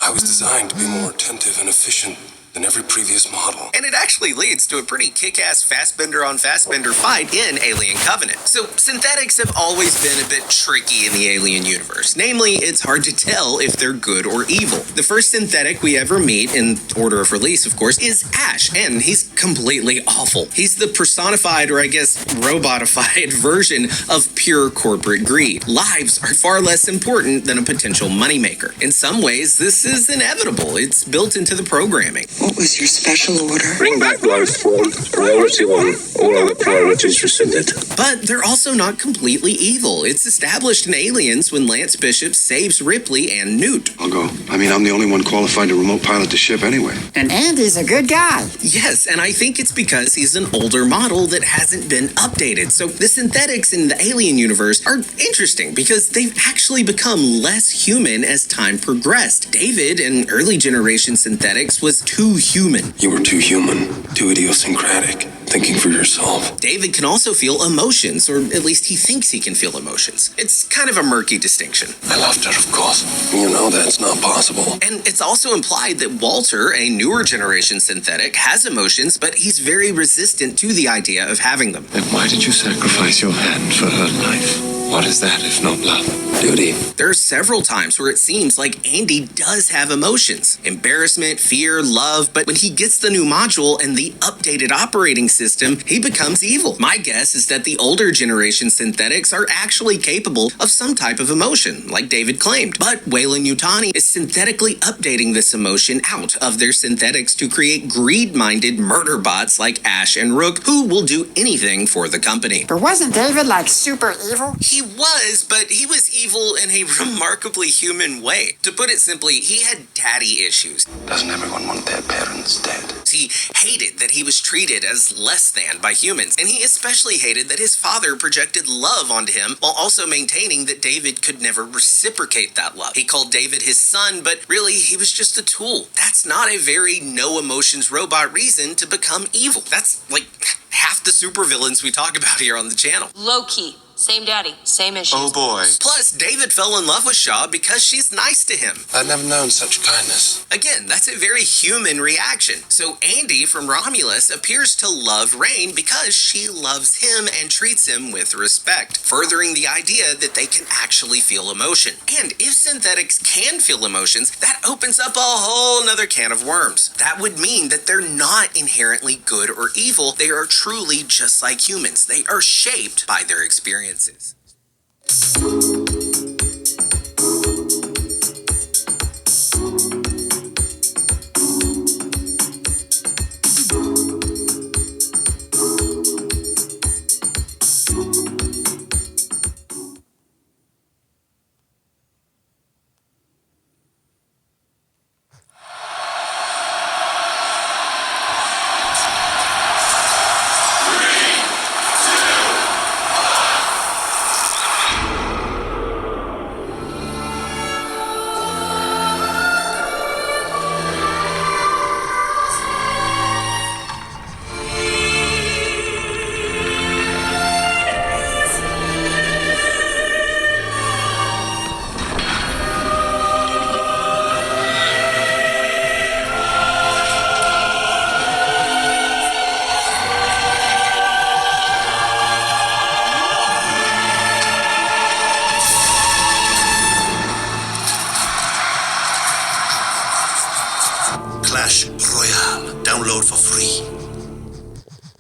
I was designed to be more attentive and efficient than every previous model. And it actually leads to a pretty kick-ass fastbender-on-fastbender fight in Alien Covenant. So, synthetics have always been a bit tricky in the Alien universe. Namely, it's hard to tell if they're good or evil. The first synthetic we ever meet, in order of release, of course, is Ash, and he's completely awful. He's the personified, or I guess robotified version of pure corporate greed. Lives are far less important than a potential moneymaker. In some ways, this is inevitable. It's built into the programming. What was your special order? Bring back life form. Priority one. All other priorities rescinded. But they're also not completely evil. It's established in Aliens when Lance Bishop saves Ripley and Newt. I'll go. I mean, I'm the only one qualified to remote pilot the ship anyway. And Andy's a good guy. Yes, and I think it's because he's an older model that hasn't been updated. So the synthetics in the Alien universe are interesting because they've actually become less human as time progressed. David in early generation synthetics was too human. You were too human, too idiosyncratic, thinking for yourself. David can also feel emotions, or at least he thinks he can feel emotions. It's kind of a murky distinction. I loved her, of course. You know that's not possible. And it's also implied that Walter, a newer generation synthetic, has emotions, but he's very resistant to the idea of having them. Then why did you sacrifice your hand for her life? What is that if not love? Duty. There are several times where it seems like Andy does have emotions. Embarrassment, fear, love, but when he gets the new module and the updated operating system, he becomes evil. My guess is that the older generation synthetics are actually capable of some type of emotion, like David claimed. But Weyland-Yutani is synthetically updating this emotion out of their synthetics to create greed-minded murder bots like Ash and Rook, who will do anything for the company. But wasn't David like super evil? He was, but he was evil in a remarkably human way. To put it simply, he had daddy issues. Doesn't everyone want their parents dead? He hated that he was treated as less than by humans, and he especially hated that his father projected love onto him while also maintaining that David could never reciprocate that love. He called David his son, but really he was just a tool. That's not a very no emotions robot reason to become evil. That's like half the supervillains we talk about here on the channel. Low-key. Same daddy, same issues. Oh boy. Plus, David fell in love with Shaw because she's nice to him. I'd never known such kindness. Again, that's a very human reaction. So Andy from Romulus appears to love Rain because she loves him and treats him with respect, furthering the idea that they can actually feel emotion. And if synthetics can feel emotions, that opens up a whole nother can of worms. That would mean that they're not inherently good or evil. They are truly just like humans. They are shaped by their experiences. Clash Royale. Download for free.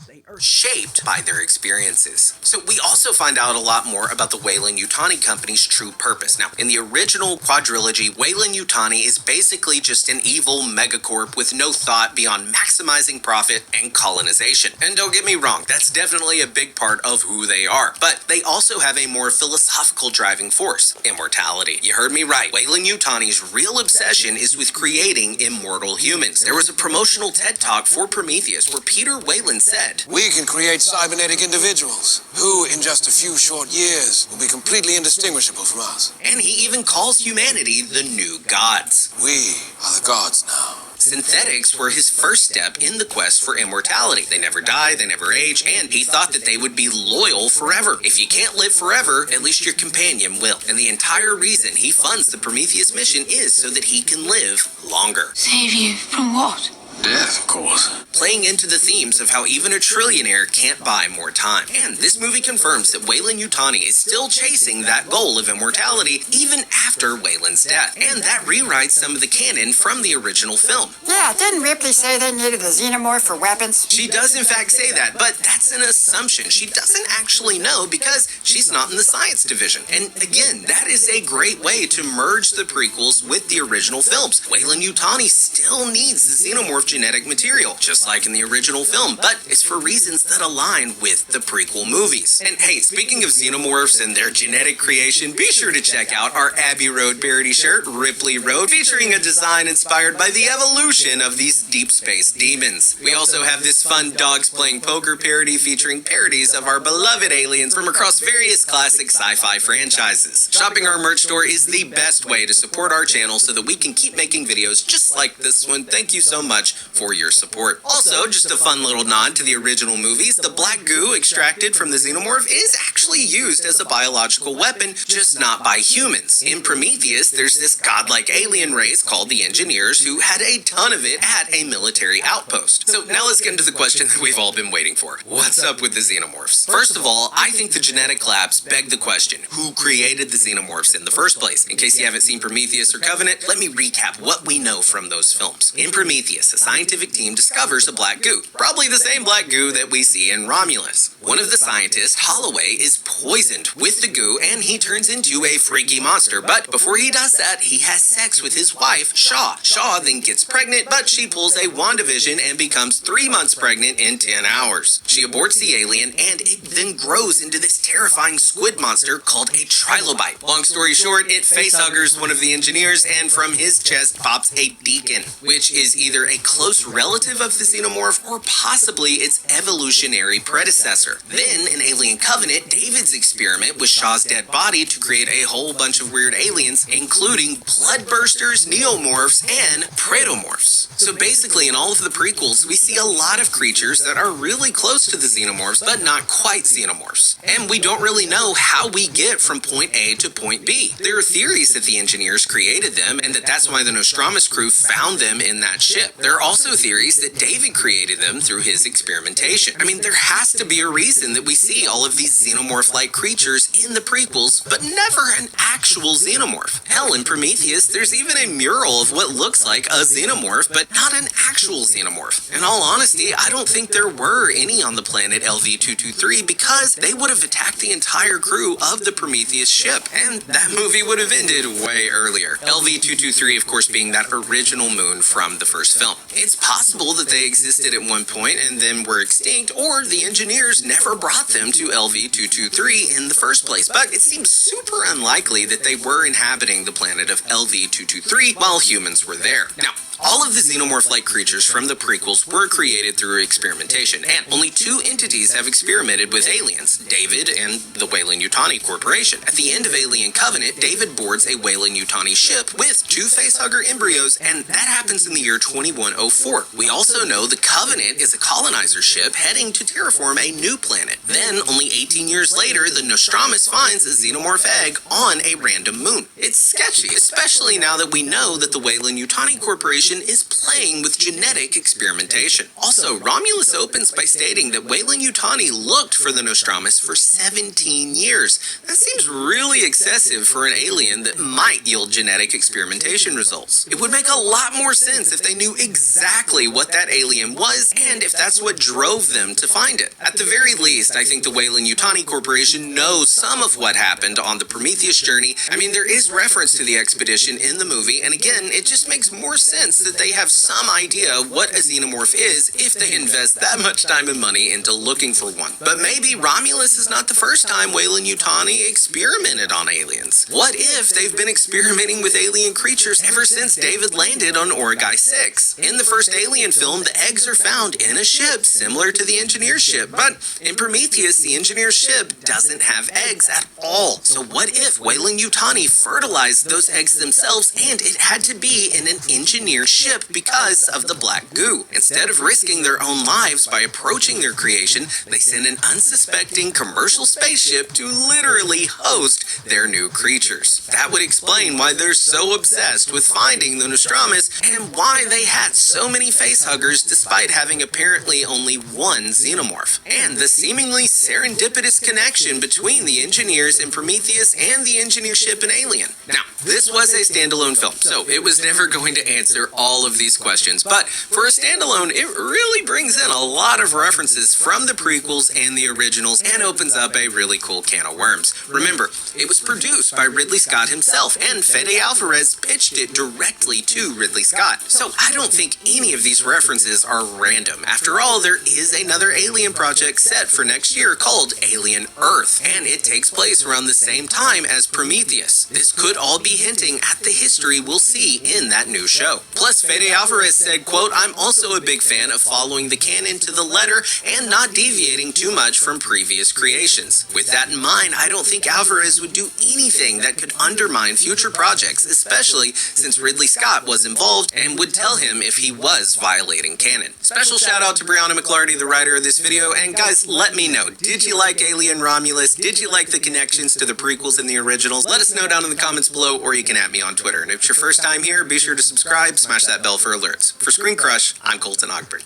They are shaped by their experiences. So we also find out a lot more about the Weyland-Yutani Company's true purpose. Now, in the original quadrilogy, Weyland-Yutani is basically just an evil megacorp with no thought beyond maximizing profit and colonization. And don't get me wrong, that's definitely a big part of who they are. But they also have a more philosophical driving force, immortality. You heard me right. Weyland-Yutani's real obsession is with creating immortal humans. There was a promotional TED Talk for Prometheus where Peter Weyland said, "We can create cybernetic individuals who, in just a few short years, will be completely indistinguishable from us. and he even calls humanity the new gods. We are the gods now." Synthetics were his first step in the quest for immortality. They never die, they never age, and he thought that they would be loyal forever. If you can't live forever, at least your companion will. And the entire reason he funds the Prometheus mission is so that he can live longer. Save you from what? Death, of course. Playing into the themes of how even a trillionaire can't buy more time. And this movie confirms that Weyland-Yutani is still chasing that goal of immortality even after Weyland's death. And that rewrites some of the canon from the original film. Yeah, didn't Ripley say they needed a xenomorph for weapons? She does in fact say that, but that's an assumption. She doesn't actually know because she's not in the science division. And again, that is a great way to merge the prequels with the original films. Weyland-Yutani still needs the xenomorph genetic material, just like in the original film, but it's for reasons that align with the prequel movies. And hey, speaking of xenomorphs and their genetic creation, be sure to check out our Abbey Road parody shirt, Ripley Road, featuring a design inspired by the evolution of these deep space demons. We also have this fun dogs playing poker parody featuring parodies of our beloved aliens from across various classic sci-fi franchises. Shopping our merch store is the best way to support our channel so that we can keep making videos just like this one. Thank you so much for your support. Also, just a fun little nod to the original movies, the black goo extracted from the xenomorph is actually used as a biological weapon, just not by humans. In Prometheus, there's this godlike alien race called the Engineers who had a ton of it at a military outpost. So now let's get into the question that we've all been waiting for. What's up with the xenomorphs? First of all, I think the genetic labs beg the question, who created the xenomorphs in the first place? In case you haven't seen Prometheus or Covenant, let me recap what we know from those films. In Prometheus, a scientific team discovers a black goo, probably the same black goo that we see in Romulus. One of the scientists, Holloway, is poisoned with the goo and he turns into a freaky monster, but before he does that, he has sex with his wife, Shaw. Shaw then gets pregnant, but she pulls a WandaVision and becomes 3 months pregnant in 10 hours. She aborts the alien and it then grows into this terrifying squid monster called a trilobite. Long story short, it facehuggers one of the engineers and from his chest pops a deacon, which is either a close relative of the xenomorph or possibly its evolutionary predecessor. Then, in Alien Covenant, David's experiment with Shaw's dead body to create a whole bunch of weird aliens, including bloodbursters, neomorphs, and predomorphs. So basically, in all of the prequels, we see a lot of creatures that are really close to the xenomorphs, but not quite xenomorphs. And we don't really know how we get from point A to point B. There are theories that the engineers created them, and that's why the Nostradamus crew found them in that ship. There are also theories that David created them through his experimentation. I mean, there has to be a reason that we see all of these xenomorph-like creatures in the prequels, but never an actual xenomorph. Hell, in Prometheus, there's even a mural of what looks like a xenomorph, but not an actual xenomorph. In all honesty, I don't think there were any on the planet LV-223 because they would have attacked the entire crew of the Prometheus ship, and that movie would have ended way earlier. LV-223, of course, being that original moon from the first film. It's possible that they existed at one point and then were extinct, or the engineers never brought them to LV-223 in the first place, but it seems super unlikely that they were inhabiting the planet of LV-223 while humans were there. Now, all of the xenomorph-like creatures from the prequels were created through experimentation, and only 2 entities have experimented with aliens, David and the Weyland-Yutani Corporation. At the end of Alien Covenant, David boards a Weyland-Yutani ship with 2 facehugger embryos, and that happens in the year 2104. We also know the Covenant is a colonizer ship heading to terraform a new planet. Then, only 18 years later, the Nostradamus finds a xenomorph egg on a random moon. It's sketchy, especially now that we know that the Weyland-Yutani Corporation is playing with genetic experimentation. Also, Romulus opens by stating that Weyland-Yutani looked for the Nostradamus for 17 years. That seems really excessive for an alien that might yield genetic experimentation results. It would make a lot more sense if they knew exactly what that alien was and if that's what drove them to find it. At the very least, I think the Weyland-Yutani Corporation knows some of what happened on the Prometheus journey. I mean, there is reference to the expedition in the movie, and again, it just makes more sense that they have some idea what a xenomorph is if they invest that much time and money into looking for one. But maybe Romulus is not the first time Weyland-Yutani experimented on aliens. What if they've been experimenting with alien creatures ever since David landed on Origai 6? In the the first Alien film, the eggs are found in a ship similar to the engineer's ship, but in Prometheus, the engineer's ship doesn't have eggs at all. So what if Weyland-Yutani fertilized those eggs themselves and it had to be in an engineered ship because of the black goo? Instead of risking their own lives by approaching their creation, they send an unsuspecting commercial spaceship to literally host their new creatures. That would explain why they're so obsessed with finding the Nostradamus and why they had so many facehuggers despite having apparently only one xenomorph. And the seemingly serendipitous connection between the engineers in Prometheus and the engineer ship in Alien. Now, this was a standalone film, so it was never going to answer all of these questions, but for a standalone, it really brings in a lot of references from the prequels and the originals and opens up a really cool can of worms. Remember, it was produced by Ridley Scott himself, and Fede Alvarez pitched it directly to Ridley Scott. So I don't think any of these references are random. After all, there is another Alien project set for next year called Alien Earth, and it takes place around the same time as Prometheus. This could all be hinting at the history we'll see in that new show. Plus, Fede Alvarez said, quote, "I'm also a big fan of following the canon to the letter and not deviating too much from previous creations. With that in mind, I don't think Alvarez would do anything that could undermine future projects, especially since Ridley Scott was involved and would tell him if he was violating canon." Special shout out to Brianna McClarty, the writer of this video, and guys, let me know, did you like Alien Romulus? Did you like the connections to the prequels and the originals? Let us know down in the comments below, or you can at me on Twitter. And if it's your first time here, be sure to subscribe, smash that bell for alerts. For Screen Crush, I'm Colton Ogburn.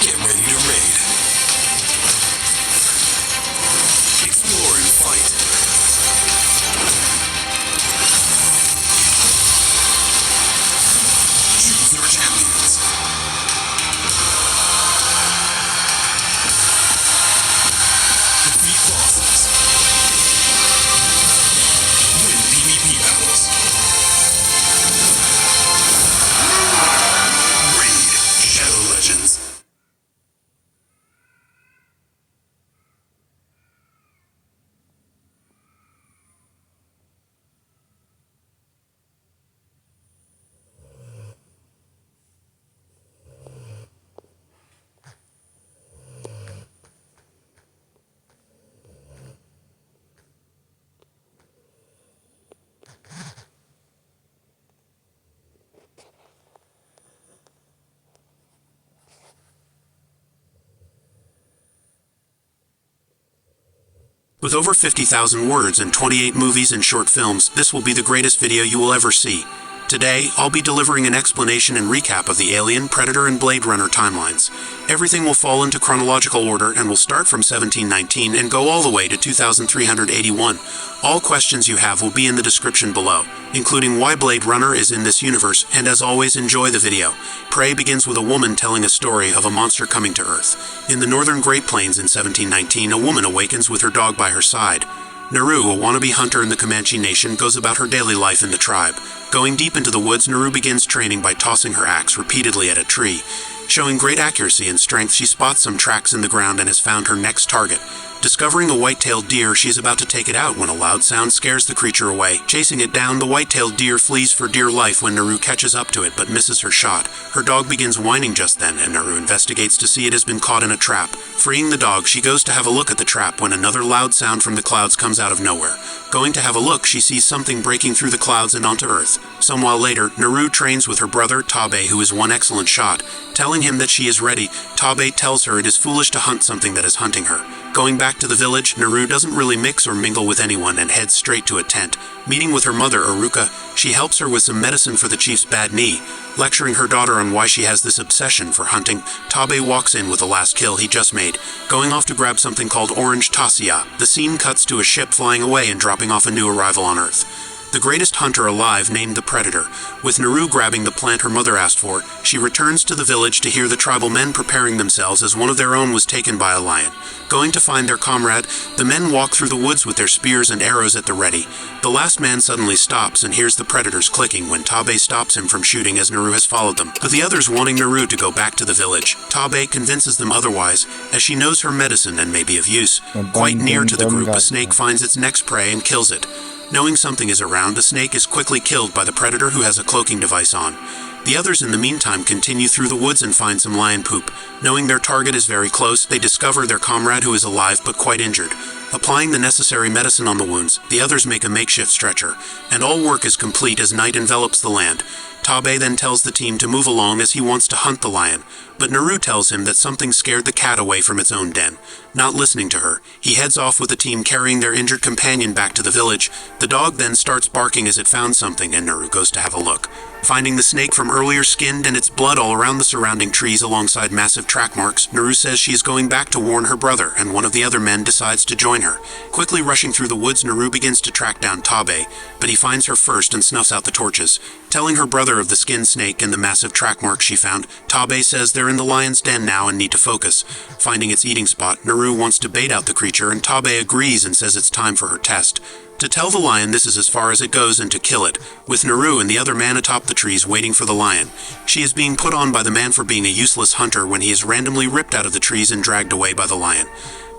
Get ready to raid. Explore and fight. Choose your champions. Defeat bosses. Win PvP battles. Raid Shadow Legends. With over 50,000 words and 28 movies and short films, this will be the greatest video you will ever see. Today, I'll be delivering an explanation and recap of the Alien, Predator, and Blade Runner timelines. Everything will fall into chronological order and will start from 1719 and go all the way to 2381. All questions you have will be in the description below, including why Blade Runner is in this universe, and as always, enjoy the video. Prey begins with a woman telling a story of a monster coming to Earth. In the northern Great Plains in 1719, a woman awakens with her dog by her side. Naru, a wannabe hunter in the Comanche Nation, goes about her daily life in the tribe. Going deep into the woods, Naru begins training by tossing her axe repeatedly at a tree. Showing great accuracy and strength, she spots some tracks in the ground and has found her next target. Discovering a white-tailed deer, she is about to take it out when a loud sound scares the creature away. Chasing it down, the white-tailed deer flees for dear life when Naru catches up to it but misses her shot. Her dog begins whining just then, and Naru investigates to see it has been caught in a trap. Freeing the dog, she goes to have a look at the trap when another loud sound from the clouds comes out of nowhere. Going to have a look, she sees something breaking through the clouds and onto Earth. Some while later, Naru trains with her brother, Tabe, who is one excellent shot. Telling him that she is ready, Tabe tells her it is foolish to hunt something that is hunting her. Going back to the village, Naru doesn't really mix or mingle with anyone and heads straight to a tent. Meeting with her mother, Aruka, she helps her with some medicine for the chief's bad knee. Lecturing her daughter on why she has this obsession for hunting, Tabe walks in with the last kill he just made, going off to grab something called Orange Tassia. The scene cuts to a ship flying away and dropping off a new arrival on Earth. the greatest hunter alive named the Predator. With Naru grabbing the plant her mother asked for, she returns to the village to hear the tribal men preparing themselves as one of their own was taken by a lion. Going to find their comrade, the men walk through the woods with their spears and arrows at the ready. The last man suddenly stops and hears the predators clicking when Tabe stops him from shooting as Naru has followed them, with the others wanting Naru to go back to the village. Tabe convinces them otherwise, as she knows her medicine and may be of use. Quite near to the group, a snake finds its next prey and kills it. Knowing something is around, the snake is quickly killed by the predator who has a cloaking device on. The others in the meantime continue through the woods and find some lion poop. Knowing their target is very close, they discover their comrade who is alive but quite injured. Applying the necessary medicine on the wounds, the others make a makeshift stretcher, and all work is complete as night envelops the land. Tabe then tells the team to move along as he wants to hunt the lion, but Naru tells him that something scared the cat away from its own den. Not listening to her, he heads off with the team carrying their injured companion back to the village. The dog then starts barking as it found something, and Naru goes to have a look. Finding the snake from earlier skinned and its blood all around the surrounding trees alongside massive track marks, Naru says she is going back to warn her brother, and one of the other men decides to join her. Quickly rushing through the woods, Naru begins to track down Tabe, but he finds her first and snuffs out the torches. Telling her brother of the skinned snake and the massive track marks she found, Tabe says they're in the lion's den now and need to focus. Finding its eating spot, Naru wants to bait out the creature, and Tabe agrees and says it's time for her test. To tell the lion this is as far as it goes and to kill it, with Naru and the other man atop the trees waiting for the lion. She is being put on by the man for being a useless hunter when he is randomly ripped out of the trees and dragged away by the lion.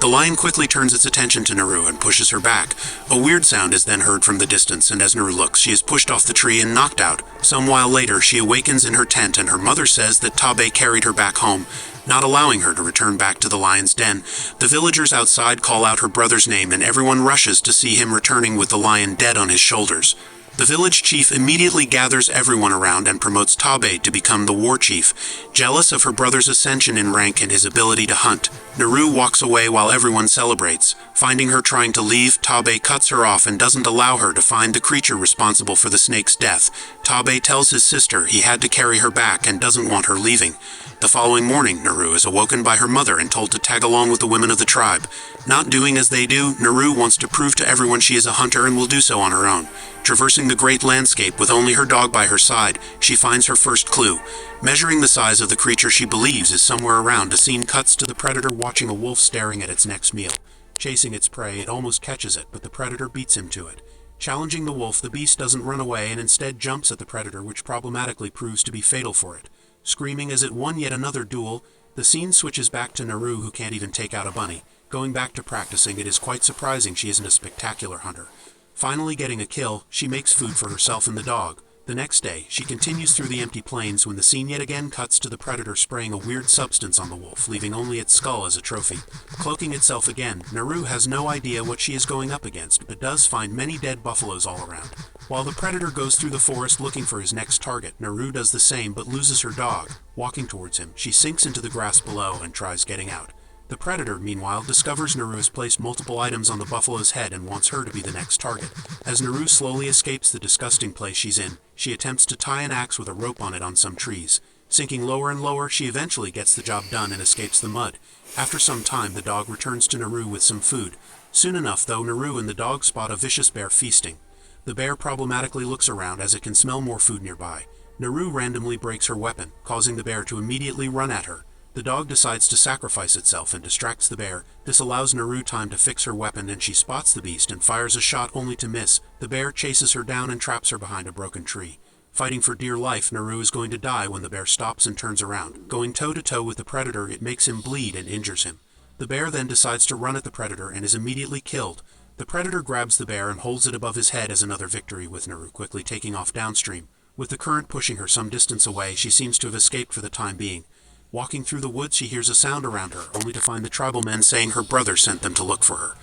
The lion quickly turns its attention to Naru and pushes her back. A weird sound is then heard from the distance, and as Naru looks, she is pushed off the tree and knocked out. Some while later, she awakens in her tent, and her mother says that Tabe carried her back home, not allowing her to return back to the lion's den. The villagers outside call out her brother's name, and everyone rushes to see him returning with the lion dead on his shoulders. The village chief immediately gathers everyone around and promotes Tabe to become the war chief. Jealous of her brother's ascension in rank and his ability to hunt, Naru walks away while everyone celebrates. Finding her trying to leave, Tabe cuts her off and doesn't allow her to find the creature responsible for the snake's death. Tabe tells his sister he had to carry her back and doesn't want her leaving. The following morning, Naru is awoken by her mother and told to tag along with the women of the tribe. Not doing as they do, Naru wants to prove to everyone she is a hunter and will do so on her own. Traversing the great landscape with only her dog by her side, she finds her first clue. Measuring the size of the creature she believes is somewhere around, a scene cuts to the predator watching a wolf staring at its next meal. Chasing its prey, it almost catches it, but the predator beats him to it. Challenging the wolf, the beast doesn't run away and instead jumps at the predator, which problematically proves to be fatal for it. Screaming as it won yet another duel, the scene switches back to Naru, who can't even take out a bunny. Going back to practicing, it is quite surprising she isn't a spectacular hunter. Finally getting a kill, she makes food for herself and the dog. The next day, she continues through the empty plains when the scene yet again cuts to the predator spraying a weird substance on the wolf, leaving only its skull as a trophy. Cloaking itself again, Naru has no idea what she is going up against, but does find many dead buffaloes all around. While the predator goes through the forest looking for his next target, Naru does the same but loses her dog. Walking towards him, she sinks into the grass below and tries getting out. The predator, meanwhile, discovers Naru has placed multiple items on the buffalo's head and wants her to be the next target. As Naru slowly escapes the disgusting place she's in, she attempts to tie an axe with a rope on it on some trees. Sinking lower and lower, she eventually gets the job done and escapes the mud. After some time, the dog returns to Naru with some food. Soon enough, though, Naru and the dog spot a vicious bear feasting. The bear problematically looks around as it can smell more food nearby. Naru randomly breaks her weapon, causing the bear to immediately run at her. The dog decides to sacrifice itself and distracts the bear. This allows Naru time to fix her weapon, and she spots the beast and fires a shot only to miss. The bear chases her down and traps her behind a broken tree. Fighting for dear life, Naru is going to die when the bear stops and turns around. Going toe-to-toe with the predator, it makes him bleed and injures him. The bear then decides to run at the predator and is immediately killed. The predator grabs the bear and holds it above his head as another victory, with Naru quickly taking off downstream. With the current pushing her some distance away, she seems to have escaped for the time being. Walking through the woods, she hears a sound around her, only to find the tribal men saying her brother sent them to look for her.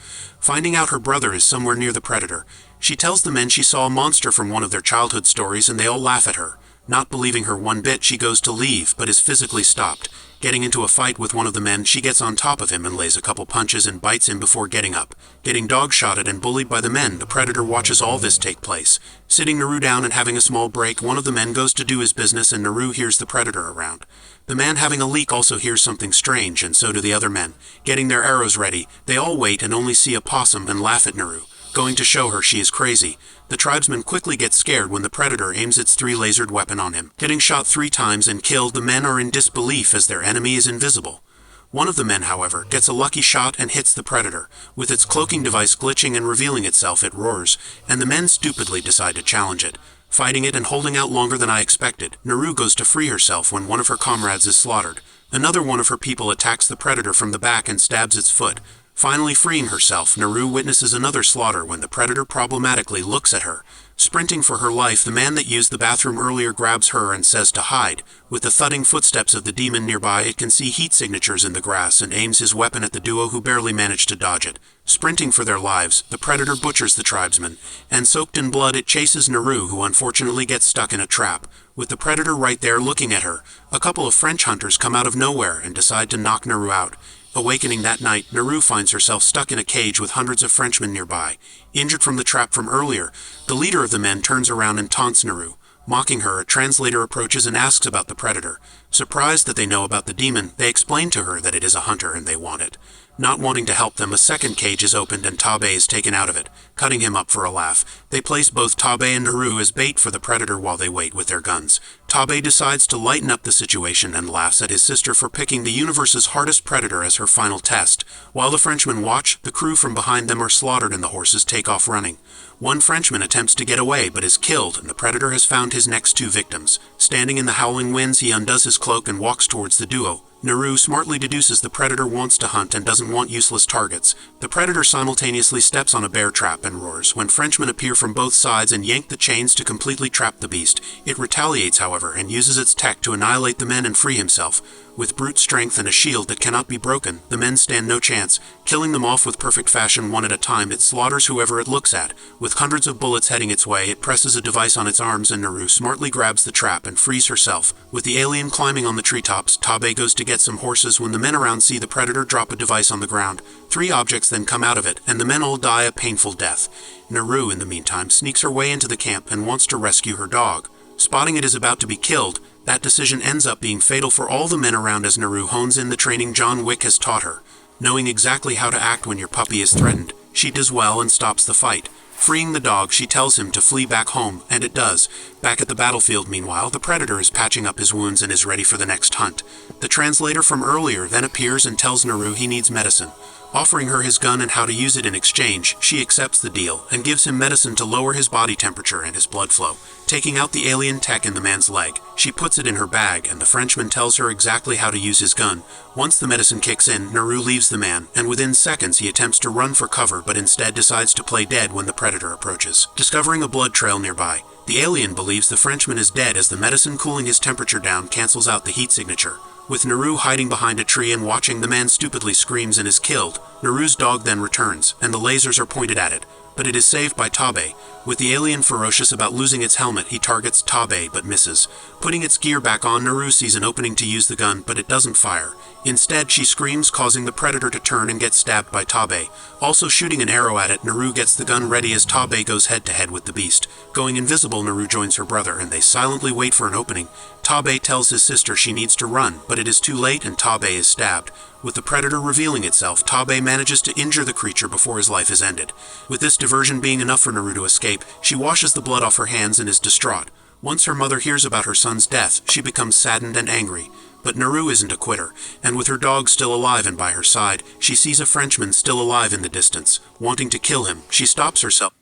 Finding out her brother is somewhere near the predator, she tells the men she saw a monster from one of their childhood stories, and they all laugh at her. Not believing her one bit, she goes to leave, but is physically stopped. Getting into a fight with one of the men, she gets on top of him and lays a couple punches and bites him before getting up. Getting dog-shotted and bullied by the men, the predator watches all this take place. Sitting Naru down and having a small break, one of the men goes to do his business and Naru hears the predator around. The man having a leak also hears something strange, and so do the other men. Getting their arrows ready, they all wait and only see a possum and laugh at Naru, going to show her she is crazy. The tribesmen quickly get scared when the predator aims its 3 lasered weapon on him. Getting shot 3 times and killed, the men are in disbelief as their enemy is invisible. One of the men, however, gets a lucky shot and hits the predator. With its cloaking device glitching and revealing itself, it roars, and the men stupidly decide to challenge it. Fighting it and holding out longer than I expected, Naru goes to free herself when one of her comrades is slaughtered. Another one of her people attacks the predator from the back and stabs its foot. Finally freeing herself, Naru witnesses another slaughter when the predator problematically looks at her. Sprinting for her life, the man that used the bathroom earlier grabs her and says to hide. With the thudding footsteps of the demon nearby, it can see heat signatures in the grass and aims his weapon at the duo who barely managed to dodge it. Sprinting for their lives, the predator butchers the tribesmen, and soaked in blood it chases Naru, who unfortunately gets stuck in a trap. With the predator right there looking at her, a couple of French hunters come out of nowhere and decide to knock Naru out. Awakening that night, Naru finds herself stuck in a cage with hundreds of Frenchmen nearby. Injured from the trap from earlier, the leader of the men turns around and taunts Naru. Mocking her, a translator approaches and asks about the predator. Surprised that they know about the demon, they explain to her that it is a hunter and they want it. Not wanting to help them, a second cage is opened and Tabe is taken out of it, cutting him up for a laugh. They place both Tabe and Naru as bait for the predator while they wait with their guns. Tabe decides to lighten up the situation and laughs at his sister for picking the universe's hardest predator as her final test. While the Frenchmen watch, the crew from behind them are slaughtered and the horses take off running. One Frenchman attempts to get away but is killed, and the predator has found his next 2 victims. Standing in the howling winds, he undoes his cloak and walks towards the duo. Naru smartly deduces the predator wants to hunt and doesn't want useless targets. The predator simultaneously steps on a bear trap and roars when Frenchmen appear from both sides and yank the chains to completely trap the beast. It retaliates, however, and uses its tech to annihilate the men and free himself. With brute strength and a shield that cannot be broken, the men stand no chance. Killing them off with perfect fashion one at a time, it slaughters whoever it looks at. With hundreds of bullets heading its way, it presses a device on its arms and Naru smartly grabs the trap and frees herself. With the alien climbing on the treetops, Tabe goes to get some horses when the men around see the predator drop a device on the ground. 3 objects then come out of it, and the men all die a painful death. Naru, in the meantime, sneaks her way into the camp and wants to rescue her dog. Spotting it is about to be killed, that decision ends up being fatal for all the men around as Naru hones in the training John Wick has taught her. Knowing exactly how to act when your puppy is threatened, she does well and stops the fight. Freeing the dog, she tells him to flee back home, and it does. Back at the battlefield, meanwhile, the predator is patching up his wounds and is ready for the next hunt. The translator from earlier then appears and tells Naru he needs medicine. Offering her his gun and how to use it in exchange, she accepts the deal and gives him medicine to lower his body temperature and his blood flow. Taking out the alien tech in the man's leg, she puts it in her bag and the Frenchman tells her exactly how to use his gun. Once the medicine kicks in, Naru leaves the man, and within seconds he attempts to run for cover but instead decides to play dead when the predator approaches. Discovering a blood trail nearby, the alien believes the Frenchman is dead as the medicine cooling his temperature down cancels out the heat signature. With Naru hiding behind a tree and watching, the man stupidly screams and is killed. Naru's dog then returns, and the lasers are pointed at it, but it is saved by Tabe. With the alien ferocious about losing its helmet, he targets Tabe but misses. Putting its gear back on, Naru sees an opening to use the gun, but it doesn't fire. Instead, she screams, causing the predator to turn and get stabbed by Tabe. Also shooting an arrow at it, Naru gets the gun ready as Tabe goes head-to-head with the beast. Going invisible, Naru joins her brother, and they silently wait for an opening. Tabe tells his sister she needs to run, but it is too late and Tabe is stabbed. With the predator revealing itself, Tabe manages to injure the creature before his life is ended. With this diversion being enough for Naru to escape, she washes the blood off her hands and is distraught. Once her mother hears about her son's death, she becomes saddened and angry. But Naru isn't a quitter, and with her dog still alive and by her side, she sees a Frenchman still alive in the distance. Wanting to kill him, she stops herself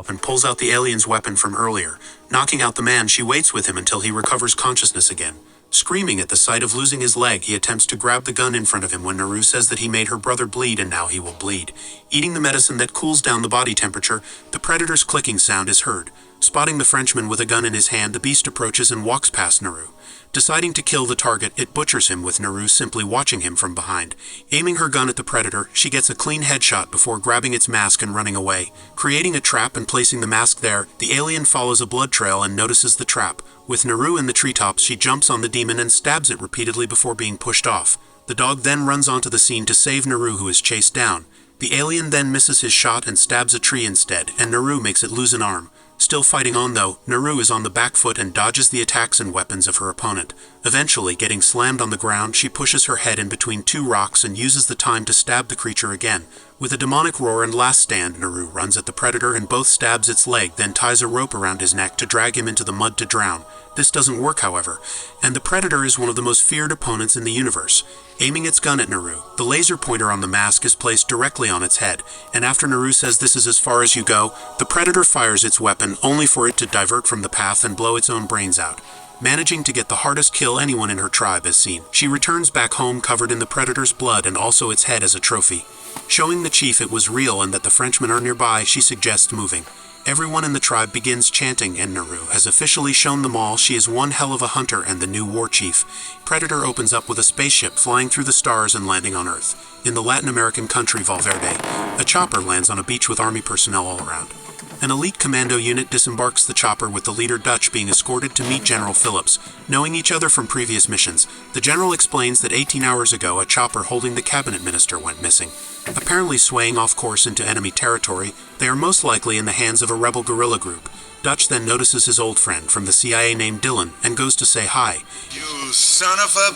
and pulls out the alien's weapon from earlier. Knocking out the man, she waits with him until he recovers consciousness again. Screaming at the sight of losing his leg, he attempts to grab the gun in front of him when Naru says that he made her brother bleed and now he will bleed. Eating the medicine that cools down the body temperature, the predator's clicking sound is heard. Spotting the Frenchman with a gun in his hand, the beast approaches and walks past Naru. Deciding to kill the target, it butchers him with Naru simply watching him from behind. Aiming her gun at the predator, she gets a clean headshot before grabbing its mask and running away. Creating a trap and placing the mask there, the alien follows a blood trail and notices the trap. With Naru in the treetops, she jumps on the demon and stabs it repeatedly before being pushed off. The dog then runs onto the scene to save Naru, who is chased down. The alien then misses his shot and stabs a tree instead, and Naru makes it lose an arm. Still fighting on though, Naru is on the back foot and dodges the attacks and weapons of her opponent. Eventually, getting slammed on the ground, she pushes her head in between 2 rocks and uses the time to stab the creature again. With a demonic roar and last stand, Naru runs at the Predator and both stabs its leg, then ties a rope around his neck to drag him into the mud to drown. This doesn't work, however, and the Predator is one of the most feared opponents in the universe. Aiming its gun at Naru, the laser pointer on the mask is placed directly on its head, and after Naru says this is as far as you go, the Predator fires its weapon only for it to divert from the path and blow its own brains out. Managing to get the hardest kill anyone in her tribe has seen, she returns back home covered in the Predator's blood and also its head as a trophy. Showing the chief it was real and that the Frenchmen are nearby, she suggests moving. Everyone in the tribe begins chanting, and Naru has officially shown them all she is one hell of a hunter and the new war chief. Predator opens up with a spaceship flying through the stars and landing on Earth. In the Latin American country Valverde, a chopper lands on a beach with army personnel all around. An elite commando unit disembarks the chopper with the leader Dutch being escorted to meet General Phillips. Knowing each other from previous missions, the general explains that 18 hours ago a chopper holding the cabinet minister went missing. Apparently swaying off course into enemy territory, they are most likely in the hands of a rebel guerrilla group. Dutch then notices his old friend from the CIA named Dylan and goes to say hi. You son of a...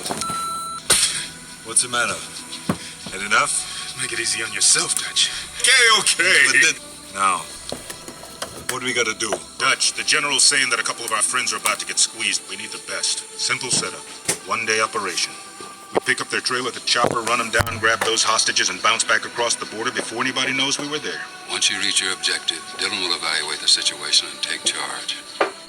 What's the matter? Had enough? Make it easy on yourself, Dutch. Okay. Now, what do we gotta do? Dutch, the general's saying that a couple of our friends are about to get squeezed. We need the best. Simple setup. One-day operation. We pick up their trail at the chopper, run them down, grab those hostages, and bounce back across the border before anybody knows we were there. Once you reach your objective, Dylan will evaluate the situation and take charge.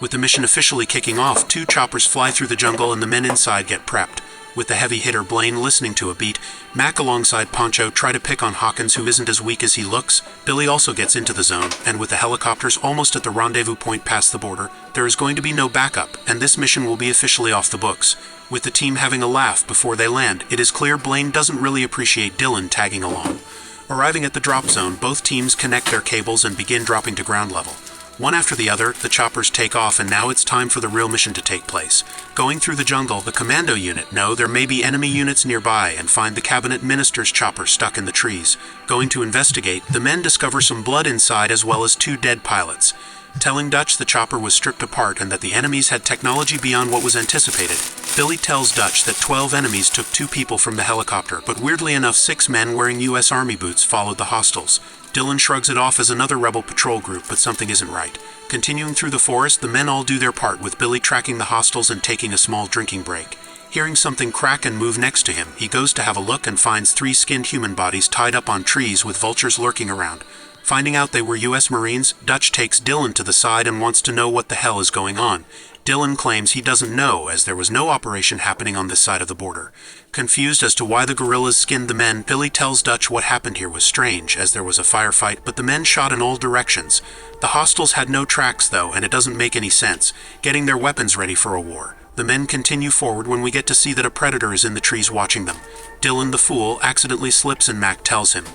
With the mission officially kicking off, 2 choppers fly through the jungle and the men inside get prepped. With the heavy hitter Blaine listening to a beat, Mac alongside Poncho try to pick on Hawkins, who isn't as weak as he looks. Billy also gets into the zone, and with the helicopters almost at the rendezvous point past the border, there is going to be no backup, and this mission will be officially off the books. With the team having a laugh before they land, it is clear Blaine doesn't really appreciate Dylan tagging along. Arriving at the drop zone, both teams connect their cables and begin dropping to ground level. One after the other, the choppers take off, and now it's time for the real mission to take place. Going through the jungle, the commando unit know there may be enemy units nearby and find the cabinet minister's chopper stuck in the trees. Going to investigate, the men discover some blood inside as well as 2 dead pilots. Telling Dutch the chopper was stripped apart and that the enemies had technology beyond what was anticipated, Billy tells Dutch that 12 enemies took 2 people from the helicopter, but weirdly enough 6 men wearing U.S. Army boots followed the hostiles. Dylan shrugs it off as another rebel patrol group, but something isn't right. Continuing through the forest, the men all do their part, with Billy tracking the hostiles and taking a small drinking break. Hearing something crack and move next to him, he goes to have a look and finds 3 skinned human bodies tied up on trees with vultures lurking around. Finding out they were U.S. Marines, Dutch takes Dylan to the side and wants to know what the hell is going on. Dylan claims he doesn't know, as there was no operation happening on this side of the border. Confused as to why the guerrillas skinned the men, Billy tells Dutch what happened here was strange, as there was a firefight, but the men shot in all directions. The hostiles had no tracks, though, and it doesn't make any sense, getting their weapons ready for a war. The men continue forward when we get to see that a predator is in the trees watching them. Dylan, the fool, accidentally slips and Mac tells him,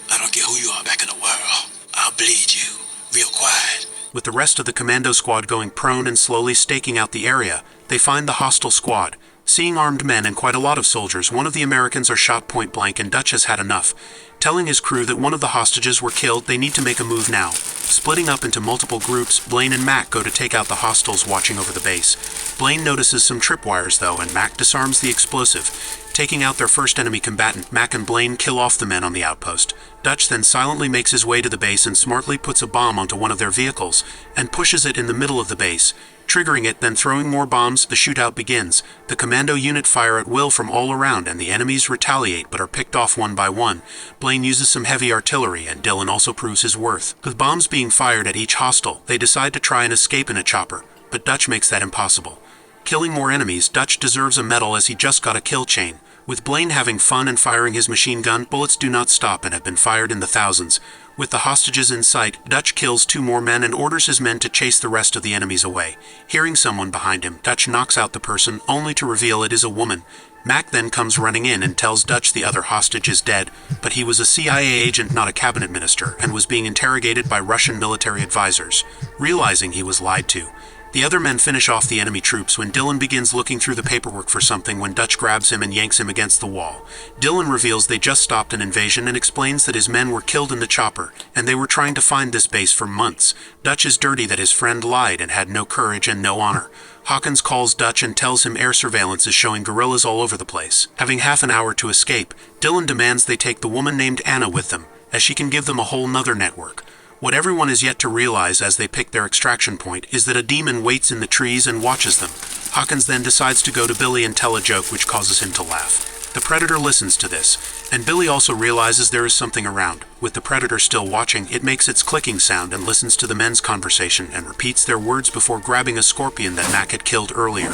I don't care who you are back in the world. I'll bleed you. Real quiet. With the rest of the commando squad going prone and slowly staking out the area, they find the hostile squad. Seeing armed men and quite a lot of soldiers, one of the Americans are shot point blank and Dutch has had enough. Telling his crew that one of the hostages were killed, they need to make a move now. Splitting up into multiple groups, Blaine and Mac go to take out the hostiles watching over the base. Blaine notices some tripwires though, and Mac disarms the explosive. Taking out their first enemy combatant, Mac and Blaine kill off the men on the outpost. Dutch then silently makes his way to the base and smartly puts a bomb onto one of their vehicles, and pushes it in the middle of the base. Triggering it, then throwing more bombs, the shootout begins. The commando unit fire at will from all around, and the enemies retaliate but are picked off one by one. Blaine uses some heavy artillery, and Dylan also proves his worth. With bombs being fired at each hostile, they decide to try and escape in a chopper, but Dutch makes that impossible. Killing more enemies, Dutch deserves a medal as he just got a kill chain. With Blaine having fun and firing his machine gun, bullets do not stop and have been fired in the thousands. With the hostages in sight, Dutch kills 2 more men and orders his men to chase the rest of the enemies away. Hearing someone behind him, Dutch knocks out the person, only to reveal it is a woman. Mac then comes running in and tells Dutch the other hostage is dead, but he was a CIA agent, not a cabinet minister, and was being interrogated by Russian military advisors. Realizing he was lied to, the other men finish off the enemy troops when Dylan begins looking through the paperwork for something when Dutch grabs him and yanks him against the wall. Dylan reveals they just stopped an invasion and explains that his men were killed in the chopper, and they were trying to find this base for months. Dutch is dirty that his friend lied and had no courage and no honor. Hawkins calls Dutch and tells him air surveillance is showing guerrillas all over the place. Having half an hour to escape, Dylan demands they take the woman named Anna with them. as she can give them a whole nother network. What everyone is yet to realize as they pick their extraction point is that a demon waits in the trees and watches them. Hawkins then decides to go to Billy and tell a joke which causes him to laugh. The Predator listens to this, and Billy also realizes there is something around. With the Predator still watching, it makes its clicking sound and listens to the men's conversation and repeats their words before grabbing a scorpion that Mac had killed earlier.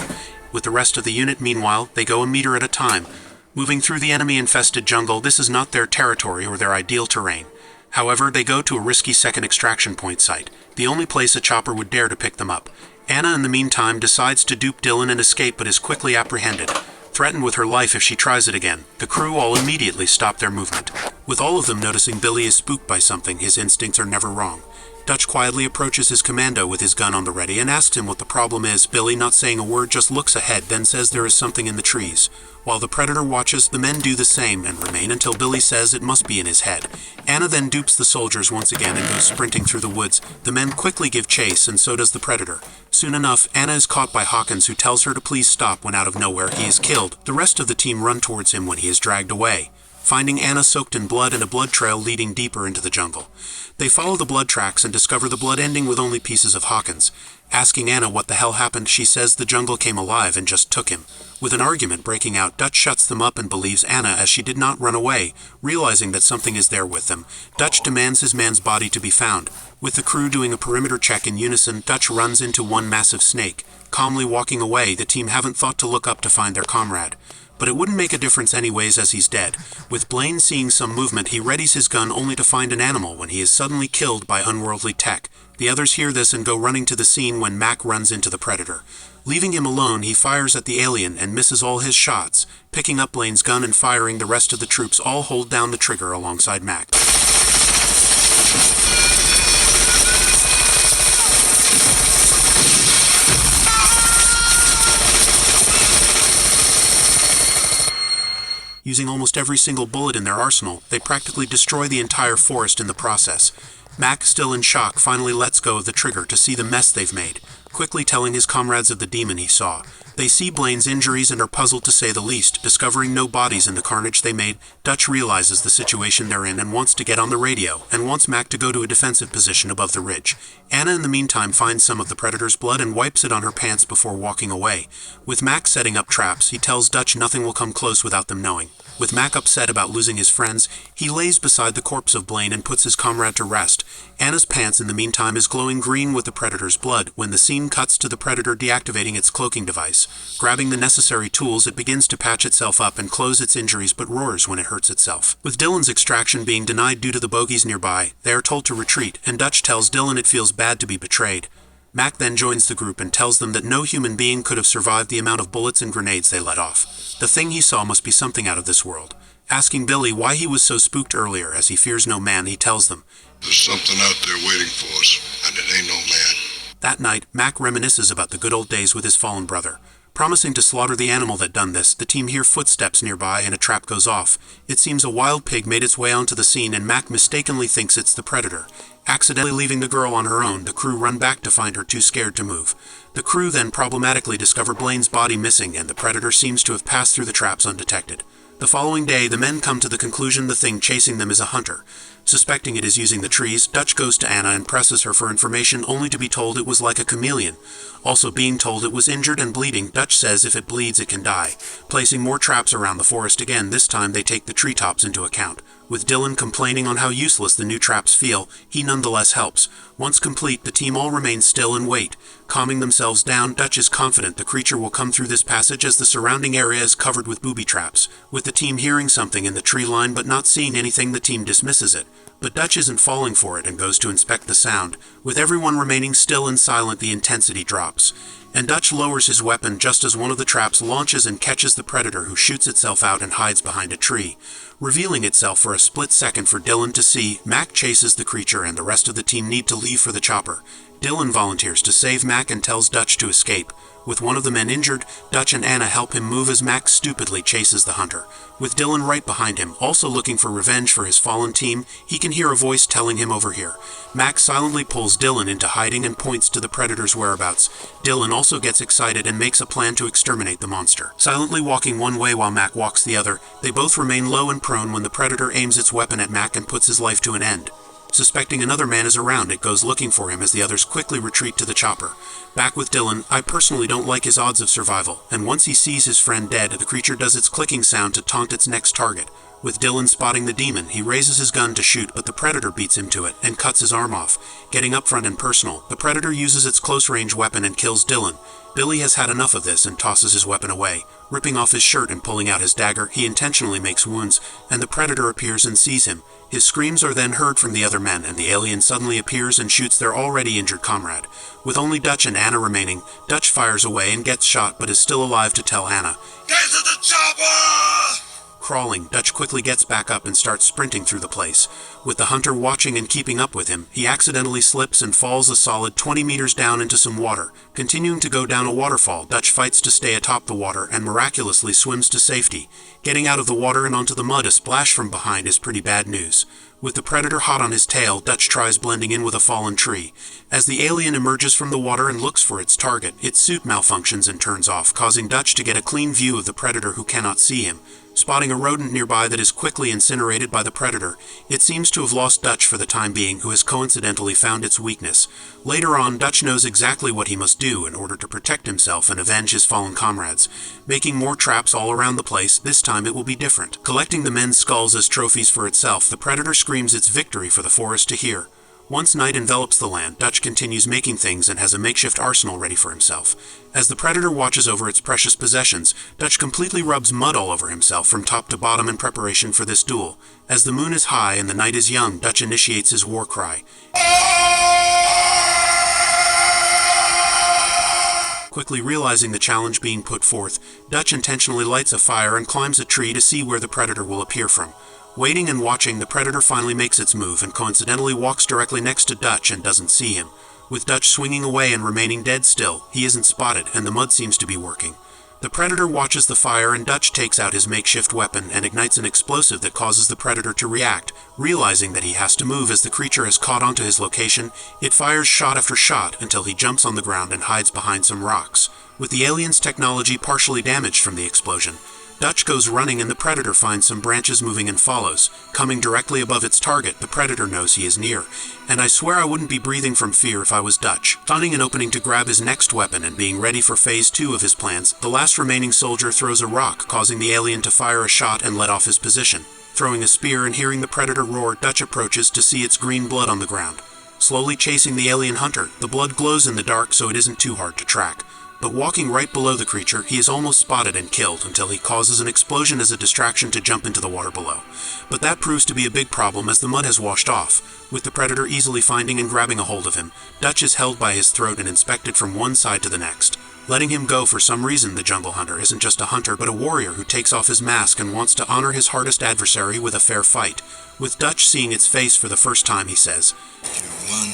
With the rest of the unit, meanwhile, they go a meter at a time. Moving through the enemy-infested jungle, this is not their territory or their ideal terrain. However, they go to a risky second extraction point site, the only place a chopper would dare to pick them up. Anna, in the meantime, decides to dupe Dylan and escape but is quickly apprehended. Threatened with her life if she tries it again, the crew all immediately stop their movement. With all of them noticing Billy is spooked by something, his instincts are never wrong. Dutch quietly approaches his commando with his gun on the ready and asks him what the problem is. Billy, not saying a word, just looks ahead, then says there is something in the trees. While the Predator watches, the men do the same and remain until Billy says it must be in his head. Anna then dupes the soldiers once again and goes sprinting through the woods. The men quickly give chase, and so does the Predator. Soon enough, Anna is caught by Hawkins, who tells her to please stop when out of nowhere he is killed. The rest of the team run towards him when he is dragged away, finding Anna soaked in blood and a blood trail leading deeper into the jungle. They follow the blood tracks and discover the blood ending with only pieces of Hawkins. Asking Anna what the hell happened, she says the jungle came alive and just took him. With an argument breaking out, Dutch shuts them up and believes Anna, as she did not run away. Realizing that something is there with them, Dutch demands his man's body to be found. With the crew doing a perimeter check in unison, Dutch runs into one massive snake. Calmly walking away, the team haven't thought to look up to find their comrade. But it wouldn't make a difference anyways, as he's dead. With Blaine seeing some movement, he readies his gun only to find an animal when he is suddenly killed by unworldly tech. The others hear this and go running to the scene when Mac runs into the Predator. Leaving him alone, he fires at the alien and misses all his shots. Picking up Blaine's gun and firing, the rest of the troops all hold down the trigger alongside Mac. Using almost every single bullet in their arsenal, they practically destroy the entire forest in the process. Mac, still in shock, finally lets go of the trigger to see the mess they've made, quickly telling his comrades of the demon he saw. They see Blaine's injuries and are puzzled to say the least. Discovering no bodies in the carnage they made, Dutch realizes the situation they're in and wants to get on the radio, and wants Mac to go to a defensive position above the ridge. Anna, in the meantime, finds some of the Predator's blood and wipes it on her pants before walking away. With Mac setting up traps, he tells Dutch nothing will come close without them knowing. With Mac upset about losing his friends, he lays beside the corpse of Blaine and puts his comrade to rest. Anna's pants, in the meantime, is glowing green with the Predator's blood when the scene cuts to the Predator deactivating its cloaking device. Grabbing the necessary tools, it begins to patch itself up and close its injuries, but roars when it hurts itself. With Dylan's extraction being denied due to the bogies nearby, they are told to retreat, and Dutch tells Dylan it feels bad to be betrayed. Mac then joins the group and tells them that no human being could have survived the amount of bullets and grenades they let off. The thing he saw must be something out of this world. Asking Billy why he was so spooked earlier, as he fears no man, he tells them, "There's something out there waiting for us, and it ain't no man." That night, Mac reminisces about the good old days with his fallen brother. Promising to slaughter the animal that done this, the team hear footsteps nearby and a trap goes off. It seems a wild pig made its way onto the scene and Mac mistakenly thinks it's the Predator. Accidentally leaving the girl on her own, the crew run back to find her too scared to move. The crew then problematically discover Blaine's body missing and the Predator seems to have passed through the traps undetected. The following day, the men come to the conclusion the thing chasing them is a hunter. Suspecting it is using the trees, Dutch goes to Anna and presses her for information only to be told it was like a chameleon. Also being told it was injured and bleeding, Dutch says if it bleeds it can die. Placing more traps around the forest again, this time they take the treetops into account. With Dylan complaining on how useless the new traps feel, he nonetheless helps. Once complete, the team all remains still and wait. Calming themselves down, Dutch is confident the creature will come through this passage as the surrounding area is covered with booby traps. With the team hearing something in the tree line but not seeing anything, the team dismisses it. But Dutch isn't falling for it and goes to inspect the sound. With everyone remaining still and silent, the intensity drops. And Dutch lowers his weapon just as one of the traps launches and catches the Predator, who shoots itself out and hides behind a tree. Revealing itself for a split second for Dylan to see, Mac chases the creature and the rest of the team need to leave for the chopper. Dylan volunteers to save Mac and tells Dutch to escape. With one of the men injured, Dutch and Anna help him move as Mac stupidly chases the hunter. With Dylan right behind him, also looking for revenge for his fallen team, he can hear a voice telling him over here. Mac silently pulls Dylan into hiding and points to the predator's whereabouts. Dylan also gets excited and makes a plan to exterminate the monster. Silently walking one way while Mac walks the other, they both remain low and prone when the predator aims its weapon at Mac and puts his life to an end. Suspecting another man is around, it goes looking for him as the others quickly retreat to the chopper. Back with Dylan, I personally don't like his odds of survival, and once he sees his friend dead, the creature does its clicking sound to taunt its next target. With Dylan spotting the demon, he raises his gun to shoot, but the predator beats him to it and cuts his arm off. Getting up front and personal, the predator uses its close-range weapon and kills Dylan. Billy has had enough of this and tosses his weapon away. Ripping off his shirt and pulling out his dagger, he intentionally makes wounds, and the predator appears and sees him. His screams are then heard from the other men, and the alien suddenly appears and shoots their already injured comrade. With only Dutch and Anna remaining, Dutch fires away and gets shot but is still alive to tell Anna. Get to the chopper! Crawling, Dutch quickly gets back up and starts sprinting through the place. With the hunter watching and keeping up with him, he accidentally slips and falls a solid 20 meters down into some water. Continuing to go down a waterfall, Dutch fights to stay atop the water and miraculously swims to safety. Getting out of the water and onto the mud, a splash from behind is pretty bad news. With the predator hot on his tail, Dutch tries blending in with a fallen tree. As the alien emerges from the water and looks for its target, its suit malfunctions and turns off, causing Dutch to get a clean view of the predator who cannot see him. Spotting a rodent nearby that is quickly incinerated by the predator, it seems to have lost Dutch for the time being, who has coincidentally found its weakness. Later on, Dutch knows exactly what he must do in order to protect himself and avenge his fallen comrades. Making more traps all around the place, this time it will be different. Collecting the men's skulls as trophies for itself, the predator screams its victory for the forest to hear. Once night envelops the land, Dutch continues making things and has a makeshift arsenal ready for himself. As the predator watches over its precious possessions, Dutch completely rubs mud all over himself from top to bottom in preparation for this duel. As the moon is high and the night is young, Dutch initiates his war cry. Quickly realizing the challenge being put forth, Dutch intentionally lights a fire and climbs a tree to see where the predator will appear from. Waiting and watching, the predator finally makes its move and coincidentally walks directly next to Dutch and doesn't see him. With Dutch swinging away and remaining dead still, he isn't spotted and the mud seems to be working. The predator watches the fire and Dutch takes out his makeshift weapon and ignites an explosive that causes the predator to react. Realizing that he has to move as the creature has caught onto his location, it fires shot after shot until he jumps on the ground and hides behind some rocks. With the alien's technology partially damaged from the explosion, Dutch goes running and the predator finds some branches moving and follows. Coming directly above its target, the predator knows he is near. And I swear I wouldn't be breathing from fear if I was Dutch. Finding an opening to grab his next weapon and being ready for phase 2 of his plans, the last remaining soldier throws a rock, causing the alien to fire a shot and let off his position. Throwing a spear and hearing the predator roar, Dutch approaches to see its green blood on the ground. Slowly chasing the alien hunter, the blood glows in the dark so it isn't too hard to track. But walking right below the creature, he is almost spotted and killed until he causes an explosion as a distraction to jump into the water below. But that proves to be a big problem as the mud has washed off. With the predator easily finding and grabbing a hold of him, Dutch is held by his throat and inspected from one side to the next. Letting him go for some reason, the jungle hunter isn't just a hunter but a warrior who takes off his mask and wants to honor his hardest adversary with a fair fight. With Dutch seeing its face for the first time, he says, "You one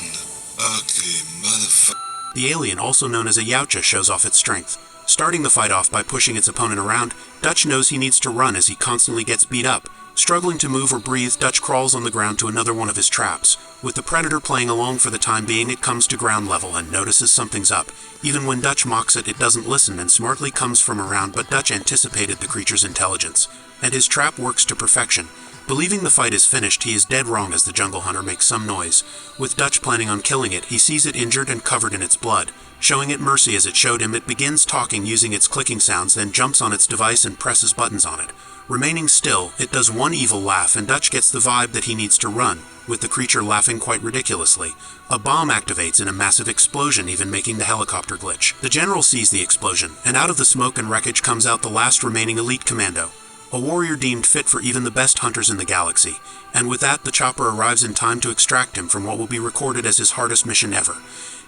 ugly motherfucker." The alien, also known as a Yautja, shows off its strength. Starting the fight off by pushing its opponent around, Dutch knows he needs to run as he constantly gets beat up. Struggling to move or breathe, Dutch crawls on the ground to another one of his traps. With the predator playing along for the time being, it comes to ground level and notices something's up. Even when Dutch mocks it, it doesn't listen and smartly comes from around, but Dutch anticipated the creature's intelligence. And his trap works to perfection. Believing the fight is finished, he is dead wrong as the jungle hunter makes some noise. With Dutch planning on killing it, he sees it injured and covered in its blood. Showing it mercy as it showed him, it begins talking using its clicking sounds, then jumps on its device and presses buttons on it. Remaining still, it does one evil laugh and Dutch gets the vibe that he needs to run, with the creature laughing quite ridiculously. A bomb activates in a massive explosion, even making the helicopter glitch. The general sees the explosion, and out of the smoke and wreckage comes out the last remaining elite commando. A warrior deemed fit for even the best hunters in the galaxy, and with that the chopper arrives in time to extract him from what will be recorded as his hardest mission ever.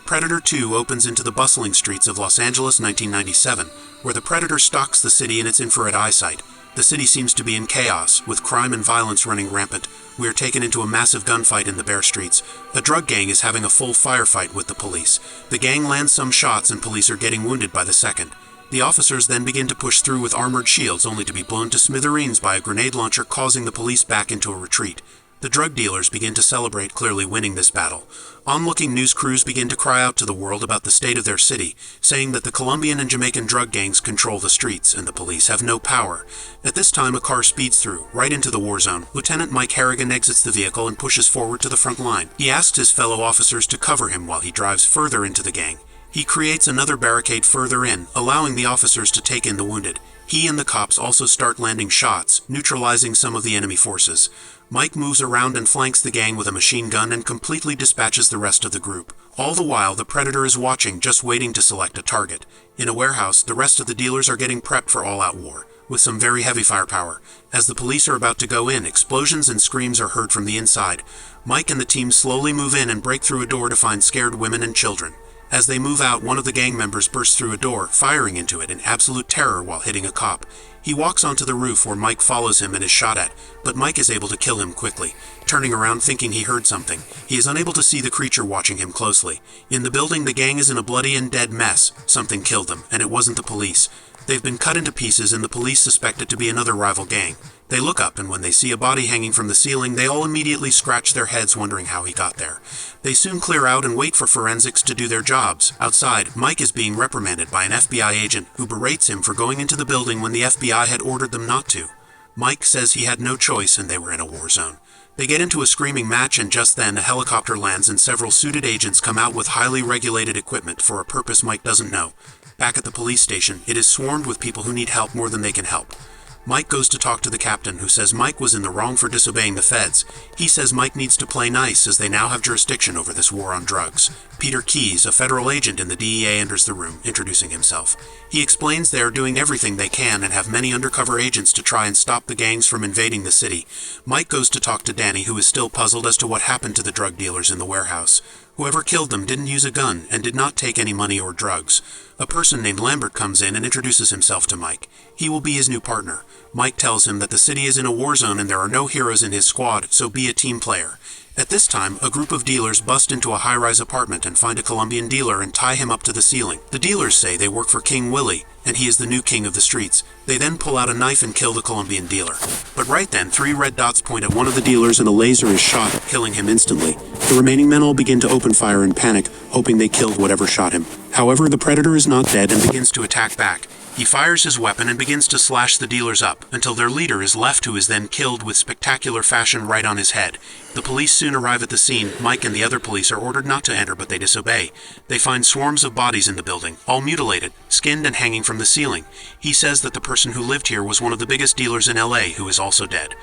Predator 2 opens into the bustling streets of Los Angeles 1997, where the Predator stalks the city in its infrared eyesight. The city seems to be in chaos, with crime and violence running rampant. We are taken into a massive gunfight in the bare streets. A drug gang is having a full firefight with the police. The gang lands some shots and police are getting wounded by the second. The officers then begin to push through with armored shields, only to be blown to smithereens by a grenade launcher, causing the police back into a retreat. The drug dealers begin to celebrate, clearly winning this battle. Onlooking news crews begin to cry out to the world about the state of their city, saying that the Colombian and Jamaican drug gangs control the streets and the police have no power. At this time, a car speeds through, right into the war zone. Lieutenant Mike Harrigan exits the vehicle and pushes forward to the front line. He asks his fellow officers to cover him while he drives further into the gang. He creates another barricade further in, allowing the officers to take in the wounded. He and the cops also start landing shots, neutralizing some of the enemy forces. Mike moves around and flanks the gang with a machine gun and completely dispatches the rest of the group. All the while, the Predator is watching, just waiting to select a target. In a warehouse, the rest of the dealers are getting prepped for all-out war, with some very heavy firepower. As the police are about to go in, explosions and screams are heard from the inside. Mike and the team slowly move in and break through a door to find scared women and children. As they move out, one of the gang members bursts through a door, firing into it in absolute terror while hitting a cop. He walks onto the roof where Mike follows him and is shot at, but Mike is able to kill him quickly. Turning around thinking he heard something, he is unable to see the creature watching him closely. In the building, the gang is in a bloody and dead mess. Something killed them, and it wasn't the police. They've been cut into pieces and the police suspect it to be another rival gang. They look up, and when they see a body hanging from the ceiling, they all immediately scratch their heads wondering how he got there. They soon clear out and wait for forensics to do their jobs. Outside, Mike is being reprimanded by an FBI agent who berates him for going into the building when the FBI had ordered them not to. Mike says he had no choice and they were in a war zone. They get into a screaming match, and just then a helicopter lands and several suited agents come out with highly regulated equipment for a purpose Mike doesn't know. Back at the police station, it is swarmed with people who need help more than they can help. Mike goes to talk to the captain, who says Mike was in the wrong for disobeying the feds. He says Mike needs to play nice as they now have jurisdiction over this war on drugs. Peter Keyes, a federal agent in the DEA, enters the room, introducing himself. He explains they are doing everything they can and have many undercover agents to try and stop the gangs from invading the city. Mike goes to talk to Danny, who is still puzzled as to what happened to the drug dealers in the warehouse. Whoever killed them didn't use a gun and did not take any money or drugs. A person named Lambert comes in and introduces himself to Mike. He will be his new partner. Mike tells him that the city is in a war zone and there are no heroes in his squad, so be a team player. At this time, a group of dealers bust into a high-rise apartment and find a Colombian dealer and tie him up to the ceiling. The dealers say they work for King Willie, and he is the new king of the streets. They then pull out a knife and kill the Colombian dealer. But right then, 3 red dots point at one of the dealers and a laser is shot, killing him instantly. The remaining men all begin to open fire in panic, hoping they killed whatever shot him. However, the Predator is not dead and begins to attack back. He fires his weapon and begins to slash the dealers up, until their leader is left, who is then killed with spectacular fashion right on his head. The police soon arrive at the scene. Mike and the other police are ordered not to enter, but they disobey. They find swarms of bodies in the building, all mutilated, skinned and hanging from the ceiling. He says that the person who lived here was one of the biggest dealers in LA, who is also dead.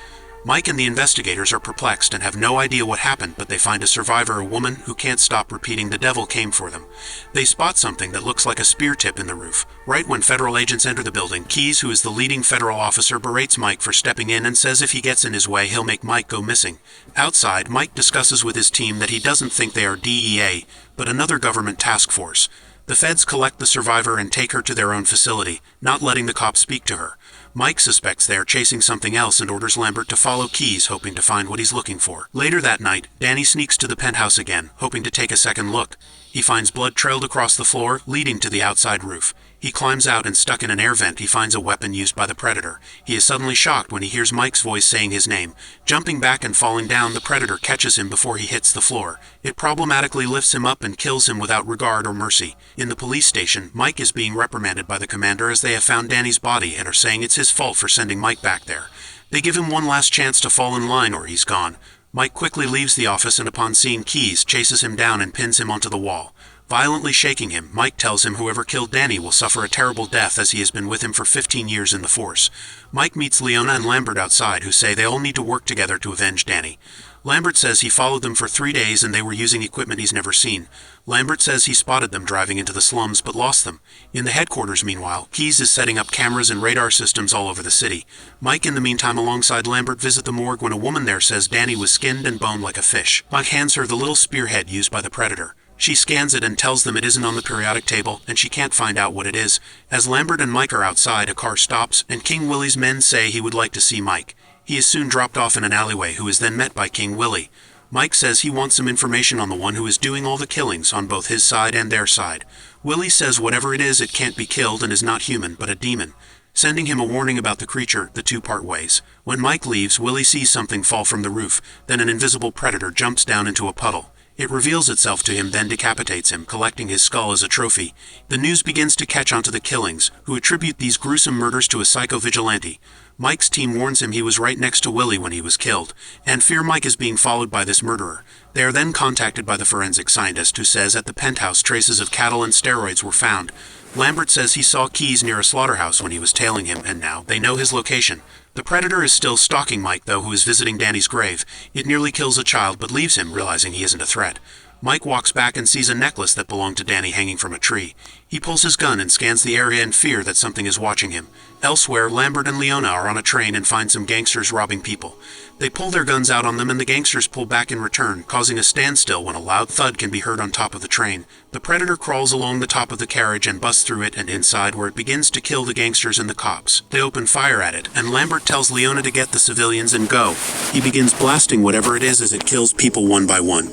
Mike and the investigators are perplexed and have no idea what happened, but they find a survivor, a woman who can't stop repeating the devil came for them. They spot something that looks like a spear tip in the roof. Right when federal agents enter the building, Keyes, who is the leading federal officer, berates Mike for stepping in and says if he gets in his way, he'll make Mike go missing. Outside, Mike discusses with his team that he doesn't think they are DEA, but another government task force. The feds collect the survivor and take her to their own facility, not letting the cops speak to her. Mike suspects they are chasing something else and orders Lambert to follow Keyes, hoping to find what he's looking for. Later that night, Danny sneaks to the penthouse again, hoping to take a second look. He finds blood trailed across the floor, leading to the outside roof. He climbs out and, stuck in an air vent, he finds a weapon used by the Predator. He is suddenly shocked when he hears Mike's voice saying his name. Jumping back and falling down, the Predator catches him before he hits the floor. It problematically lifts him up and kills him without regard or mercy. In the police station, Mike is being reprimanded by the commander as they have found Danny's body and are saying it's his fault for sending Mike back there. They give him one last chance to fall in line or he's gone. Mike quickly leaves the office and, upon seeing Keyes, chases him down and pins him onto the wall. Violently shaking him, Mike tells him whoever killed Danny will suffer a terrible death as he has been with him for 15 years in the force. Mike meets Leona and Lambert outside, who say they all need to work together to avenge Danny. Lambert says he followed them for 3 days and they were using equipment he's never seen. Lambert says he spotted them driving into the slums but lost them. In the headquarters, meanwhile, Keyes is setting up cameras and radar systems all over the city. Mike, in the meantime, alongside Lambert, visit the morgue when a woman there says Danny was skinned and boned like a fish. Mike hands her the little spearhead used by the Predator. She scans it and tells them it isn't on the periodic table, and she can't find out what it is. As Lambert and Mike are outside, a car stops, and King Willie's men say he would like to see Mike. He is soon dropped off in an alleyway, who is then met by King Willie. Mike says he wants some information on the one who is doing all the killings on both his side and their side. Willie says whatever it is, it can't be killed and is not human, but a demon. Sending him a warning about the creature, the two part ways. When Mike leaves, Willie sees something fall from the roof, then an invisible predator jumps down into a puddle. It reveals itself to him, then decapitates him, collecting his skull as a trophy. The news begins to catch on to the killings, who attribute these gruesome murders to a psycho-vigilante. Mike's team warns him he was right next to Willie when he was killed, and fear Mike is being followed by this murderer. They are then contacted by the forensic scientist, who says at the penthouse traces of cattle and steroids were found. Lambert says he saw Keys near a slaughterhouse when he was tailing him, and now they know his location. The predator is still stalking Mike, though, who is visiting Danny's grave. It nearly kills a child, but leaves him, realizing he isn't a threat. Mike walks back and sees a necklace that belonged to Danny hanging from a tree. He pulls his gun and scans the area in fear that something is watching him. Elsewhere, Lambert and Leona are on a train and find some gangsters robbing people. They pull their guns out on them, and the gangsters pull back in return, causing a standstill when a loud thud can be heard on top of the train. The predator crawls along the top of the carriage and busts through it and inside, where it begins to kill the gangsters and the cops. They open fire at it, and Lambert tells Leona to get the civilians and go. He begins blasting whatever it is as it kills people one by one.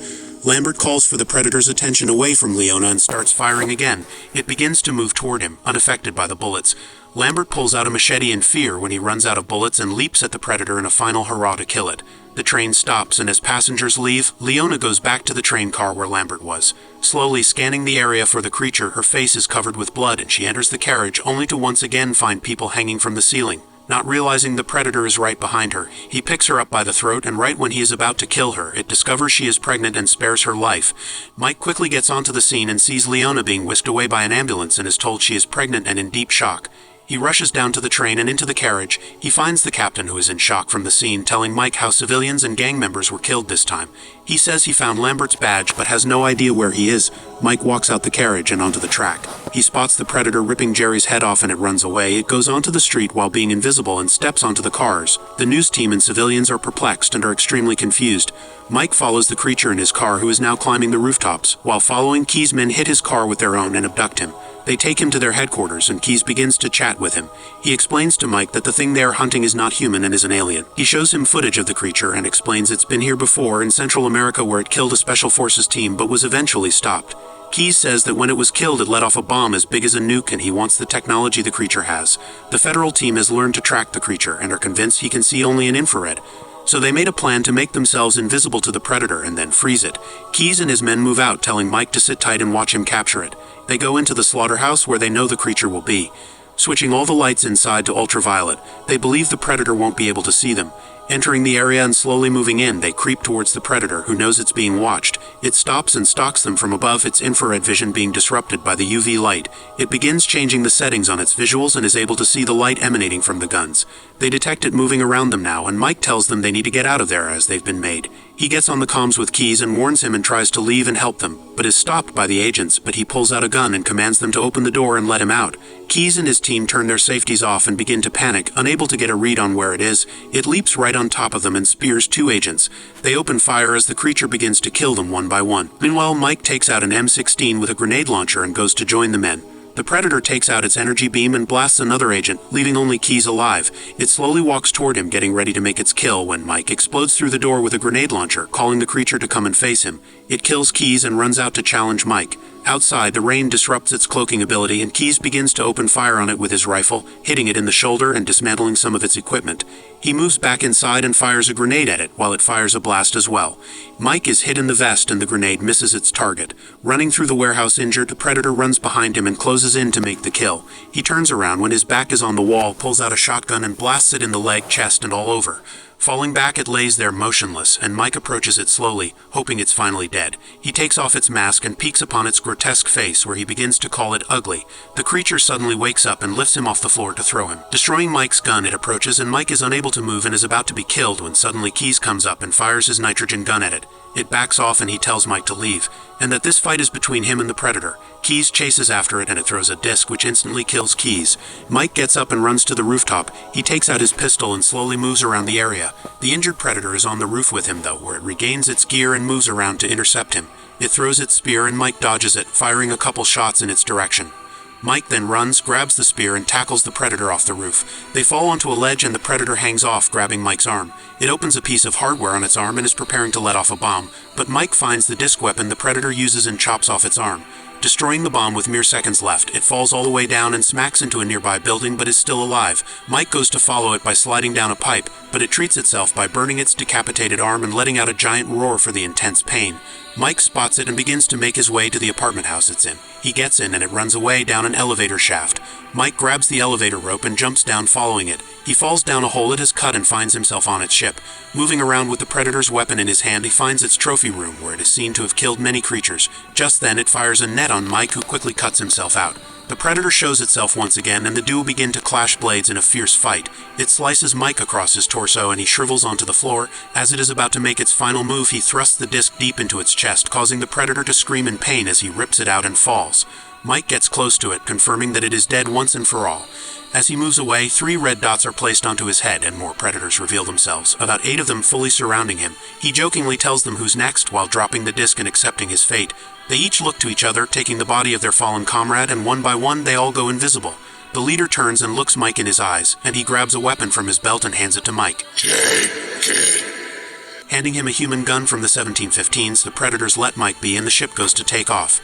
Lambert calls for the predator's attention away from Leona and starts firing again. It begins to move toward him, unaffected by the bullets. Lambert pulls out a machete in fear when he runs out of bullets and leaps at the predator in a final hurrah to kill it. The train stops, and as passengers leave, Leona goes back to the train car where Lambert was. Slowly scanning the area for the creature, her face is covered with blood, and she enters the carriage only to once again find people hanging from the ceiling. Not realizing the predator is right behind her, he picks her up by the throat, and right when he is about to kill her, it discovers she is pregnant and spares her life. Mike quickly gets onto the scene and sees Leona being whisked away by an ambulance and is told she is pregnant and in deep shock. He rushes down to the train and into the carriage. He finds the captain, who is in shock from the scene, telling Mike how civilians and gang members were killed this time. He says he found Lambert's badge but has no idea where he is. Mike walks out the carriage and onto the track. He spots the predator ripping Jerry's head off, and it runs away. It goes onto the street while being invisible and steps onto the cars. The news team and civilians are perplexed and are extremely confused. Mike follows the creature in his car, who is now climbing the rooftops. While following, Key's men hit his car with their own and abduct him. They take him to their headquarters, and Keys begins to chat with him. He explains to Mike that the thing they are hunting is not human and is an alien. He shows him footage of the creature and explains it's been here before in Central America, where it killed a special forces team but was eventually stopped. Keys says that when it was killed, it let off a bomb as big as a nuke, and he wants the technology the creature has. The federal team has learned to track the creature and are convinced he can see only in infrared. So they made a plan to make themselves invisible to the predator and then freeze it. Keys and his men move out, telling Mike to sit tight and watch him capture it. They go into the slaughterhouse where they know the creature will be. Switching all the lights inside to ultraviolet, they believe the predator won't be able to see them. Entering the area and slowly moving in, they creep towards the predator, who knows it's being watched. It stops and stalks them from above, its infrared vision being disrupted by the UV light. It begins changing the settings on its visuals and is able to see the light emanating from the guns. They detect it moving around them now, and Mike tells them they need to get out of there as they've been made. He gets on the comms with Keys and warns him and tries to leave and help them, but is stopped by the agents. But he pulls out a gun and commands them to open the door and let him out. Keys and his team turn their safeties off and begin to panic, unable to get a read on where it is. It leaps right on top of them and spears two agents. They open fire as the creature begins to kill them one by one. Meanwhile, Mike takes out an M16 with a grenade launcher and goes to join the men. The predator takes out its energy beam and blasts another agent, leaving only Keys alive. It slowly walks toward him, getting ready to make its kill, when Mike explodes through the door with a grenade launcher, calling the creature to come and face him. It kills Keys and runs out to challenge Mike. Outside, the rain disrupts its cloaking ability, and Keys begins to open fire on it with his rifle, hitting it in the shoulder and dismantling some of its equipment. He moves back inside and fires a grenade at it, while it fires a blast as well. Mike is hit in the vest and the grenade misses its target. Running through the warehouse injured, the predator runs behind him and closes in to make the kill. He turns around when his back is on the wall, pulls out a shotgun and blasts it in the leg, chest, and all over. Falling back, it lays there motionless, and Mike approaches it slowly, hoping it's finally dead. He takes off its mask and peeks upon its grotesque face, where he begins to call it ugly. The creature suddenly wakes up and lifts him off the floor to throw him. Destroying Mike's gun, it approaches, and Mike is unable to move and is about to be killed when suddenly Keys comes up and fires his nitrogen gun at it. It backs off and he tells Mike to leave. and that this fight is between him and the Predator. Keyes chases after it and it throws a disc which instantly kills Keyes. Mike gets up and runs to the rooftop. He takes out his pistol and slowly moves around the area. The injured Predator is on the roof with him though, where it regains its gear and moves around to intercept him. It throws its spear and Mike dodges it, firing a couple shots in its direction. Mike then runs, grabs the spear, and tackles the Predator off the roof. They fall onto a ledge and the Predator hangs off, grabbing Mike's arm. It opens a piece of hardware on its arm and is preparing to let off a bomb, but Mike finds the disc weapon the Predator uses and chops off its arm. Destroying the bomb with mere seconds left, it falls all the way down and smacks into a nearby building but is still alive. Mike goes to follow it by sliding down a pipe, but it treats itself by burning its decapitated arm and letting out a giant roar for the intense pain. Mike spots it and begins to make his way to the apartment house it's in. He gets in and it runs away down an elevator shaft. Mike grabs the elevator rope and jumps down following it. He falls down a hole it has cut and finds himself on its ship. Moving around with the Predator's weapon in his hand, he finds its trophy room where it is seen to have killed many creatures. Just then it fires a net on Mike, who quickly cuts himself out. The Predator shows itself once again and the duo begin to clash blades in a fierce fight. It slices Mike across his torso and he shrivels onto the floor. As it is about to make its final move, he thrusts the disc deep into its chest, causing the Predator to scream in pain as he rips it out and falls. Mike gets close to it, confirming that it is dead once and for all. As he moves away, 3 red dots are placed onto his head and more Predators reveal themselves, about 8 of them fully surrounding him. He jokingly tells them who's next while dropping the disc and accepting his fate. They each look to each other, taking the body of their fallen comrade, and one by one they all go invisible. The leader turns and looks Mike in his eyes, and he grabs a weapon from his belt and hands it to Mike. Take it. Handing him a human gun from the 1715s, the Predators let Mike be and the ship goes to take off.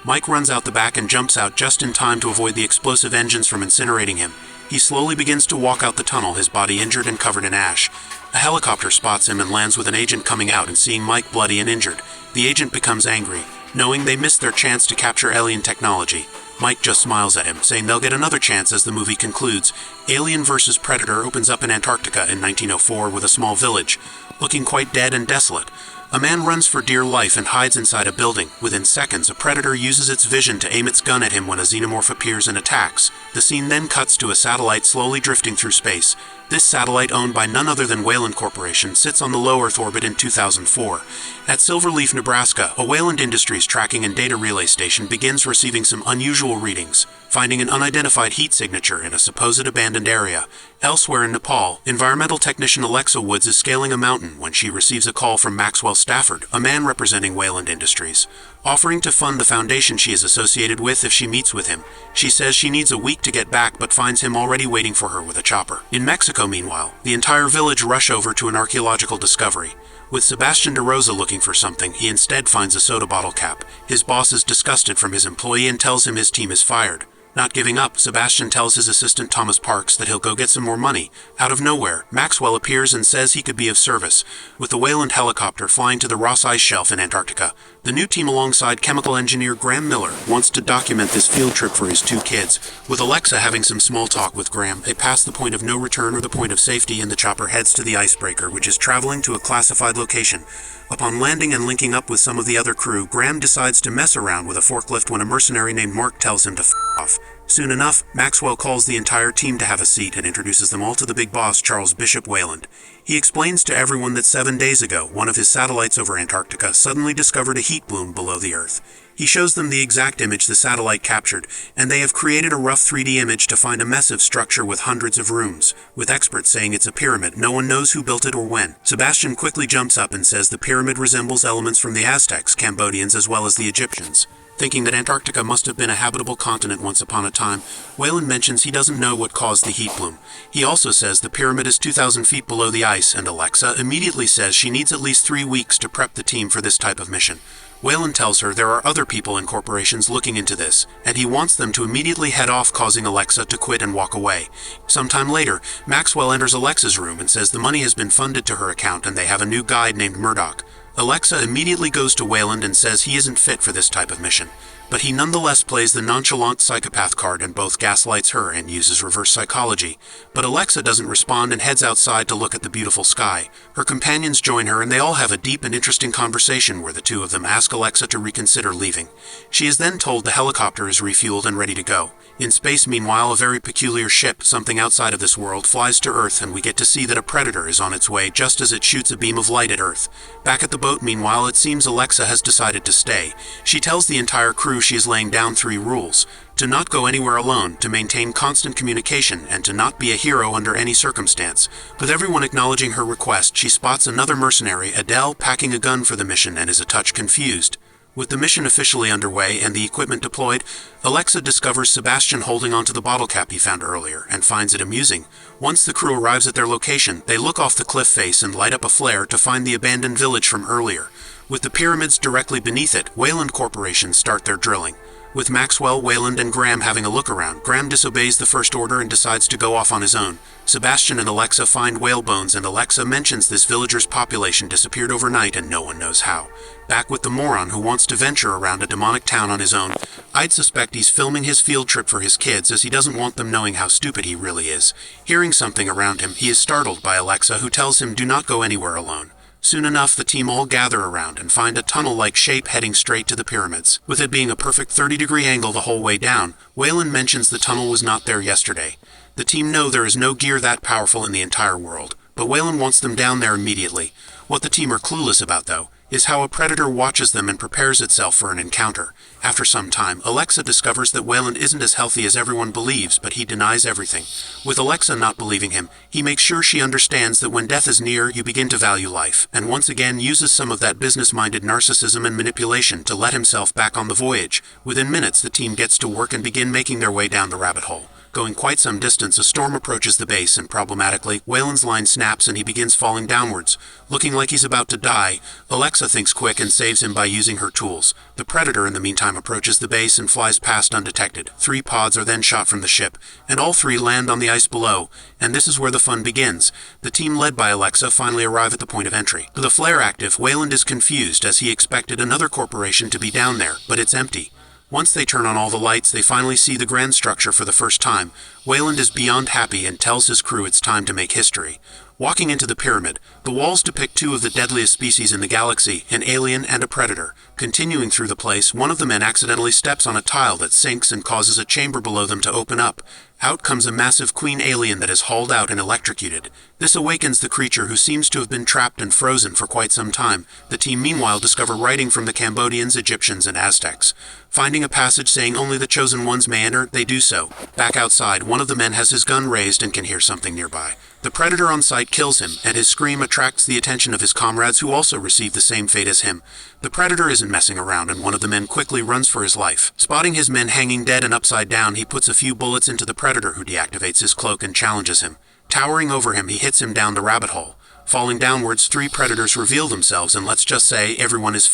Mike runs out the back and jumps out just in time to avoid the explosive engines from incinerating him. He slowly begins to walk out the tunnel, his body injured and covered in ash. A helicopter spots him and lands with an agent coming out and seeing Mike bloody and injured. The agent becomes angry, knowing they missed their chance to capture alien technology. Mike just smiles at him, saying they'll get another chance as the movie concludes. Alien vs. Predator opens up in Antarctica in 1904 with a small village, looking quite dead and desolate. A man runs for dear life and hides inside a building. Within seconds, a Predator uses its vision to aim its gun at him when a xenomorph appears and attacks. The scene then cuts to a satellite slowly drifting through space. This satellite, owned by none other than Wayland Corporation, sits on the low Earth orbit in 2004. At Silverleaf, Nebraska, a Wayland Industries tracking and data relay station begins receiving some unusual readings, finding an unidentified heat signature in a supposed abandoned area. Elsewhere in Nepal, environmental technician Alexa Woods is scaling a mountain when she receives a call from Maxwell Stafford, a man representing Wayland Industries, offering to fund the foundation she is associated with if she meets with him. She says she needs a week to get back but finds him already waiting for her with a chopper. In Mexico, meanwhile, the entire village rush over to an archaeological discovery. With Sebastian DeRosa looking for something, he instead finds a soda bottle cap. His boss is disgusted from his employee and tells him his team is fired. Not giving up, Sebastian tells his assistant Thomas Parks that he'll go get some more money. Out of nowhere, Maxwell appears and says he could be of service, with the Wayland helicopter flying to the Ross Ice Shelf in Antarctica. The new team alongside chemical engineer Graham Miller wants to document this field trip for his 2 kids. With Alexa having some small talk with Graham, they pass the point of no return or the point of safety and the chopper heads to the icebreaker, which is traveling to a classified location. Upon landing and linking up with some of the other crew, Graham decides to mess around with a forklift when a mercenary named Mark tells him to f*** off. Soon enough, Maxwell calls the entire team to have a seat and introduces them all to the big boss, Charles Bishop Wayland. He explains to everyone that 7 days ago, one of his satellites over Antarctica suddenly discovered a heat bloom below the Earth. He shows them the exact image the satellite captured, and they have created a rough 3D image to find a massive structure with hundreds of rooms, with experts saying it's a pyramid. No one knows who built it or when. Sebastian quickly jumps up and says the pyramid resembles elements from the Aztecs, Cambodians, as well as the Egyptians. Thinking that Antarctica must have been a habitable continent once upon a time, Wayland mentions he doesn't know what caused the heat bloom. He also says the pyramid is 2,000 feet below the ice, and Alexa immediately says she needs at least 3 weeks to prep the team for this type of mission. Wayland tells her there are other people and corporations looking into this, and he wants them to immediately head off, causing Alexa to quit and walk away. Sometime later, Maxwell enters Alexa's room and says the money has been funded to her account and they have a new guide named Murdoch. Alexa immediately goes to Wayland and says he isn't fit for this type of mission. but he nonetheless plays the nonchalant psychopath card and both gaslights her and uses reverse psychology. But Alexa doesn't respond and heads outside to look at the beautiful sky. Her companions join her and they all have a deep and interesting conversation where the two of them ask Alexa to reconsider leaving. She is then told the helicopter is refueled and ready to go. In space, meanwhile, a very peculiar ship, something outside of this world, flies to Earth, and we get to see that a predator is on its way just as it shoots a beam of light at Earth. Back at the boat, meanwhile, it seems Alexa has decided to stay. She tells the entire crew she is laying down 3 rules: to not go anywhere alone, to maintain constant communication, and to not be a hero under any circumstance. With everyone acknowledging her request, she spots another mercenary, Adele, packing a gun for the mission and is a touch confused. With the mission officially underway and the equipment deployed, Alexa discovers Sebastian holding onto the bottle cap he found earlier and finds it amusing. Once the crew arrives at their location, they look off the cliff face and light up a flare to find the abandoned village from earlier. With the pyramids directly beneath it, Wayland Corporation start their drilling. With Maxwell, Wayland, and Graham having a look around, Graham disobeys the First Order and decides to go off on his own. Sebastian and Alexa find whale bones, and Alexa mentions this villager's population disappeared overnight and no one knows how. Back with the moron who wants to venture around a demonic town on his own, I'd suspect he's filming his field trip for his kids as he doesn't want them knowing how stupid he really is. Hearing something around him, he is startled by Alexa, who tells him do not go anywhere alone. Soon enough, the team all gather around and find a tunnel-like shape heading straight to the pyramids. With it being a perfect 30-degree angle the whole way down, Wayland mentions the tunnel was not there yesterday. The team know there is no gear that powerful in the entire world, but Wayland wants them down there immediately. What the team are clueless about, though, is how a predator watches them and prepares itself for an encounter. After some time, Alexa discovers that Wayland isn't as healthy as everyone believes, but he denies everything. With Alexa not believing him, he makes sure she understands that when death is near, you begin to value life, and once again uses some of that business-minded narcissism and manipulation to let himself back on the voyage. Within minutes, the team gets to work and begin making their way down the rabbit hole. Going quite some distance, a storm approaches the base, and problematically, Wayland's line snaps and he begins falling downwards. Looking like he's about to die, Alexa thinks quick and saves him by using her tools. The predator, in the meantime, approaches the base and flies past undetected. 3 pods are then shot from the ship, and all 3 land on the ice below, and this is where the fun begins. The team led by Alexa finally arrive at the point of entry. With the flare active, Wayland is confused as he expected another corporation to be down there, but it's empty. Once they turn on all the lights, they finally see the grand structure for the first time. Wayland is beyond happy and tells his crew it's time to make history. Walking into the pyramid, the walls depict 2 of the deadliest species in the galaxy, an alien and a predator. Continuing through the place, one of the men accidentally steps on a tile that sinks and causes a chamber below them to open up. Out comes a massive queen alien that is hauled out and electrocuted. This awakens the creature, who seems to have been trapped and frozen for quite some time. The team meanwhile discover writing from the Cambodians, Egyptians, and Aztecs. Finding a passage saying only the chosen ones may enter, they do so. Back outside, one of the men has his gun raised and can hear something nearby. The predator on sight kills him, and his scream attracts the attention of his comrades, who also receive the same fate as him. The predator isn't messing around, and one of the men quickly runs for his life. Spotting his men hanging dead and upside down, he puts a few bullets into the predator, who deactivates his cloak and challenges him. Towering over him, he hits him down the rabbit hole. Falling downwards, 3 predators reveal themselves, and let's just say everyone is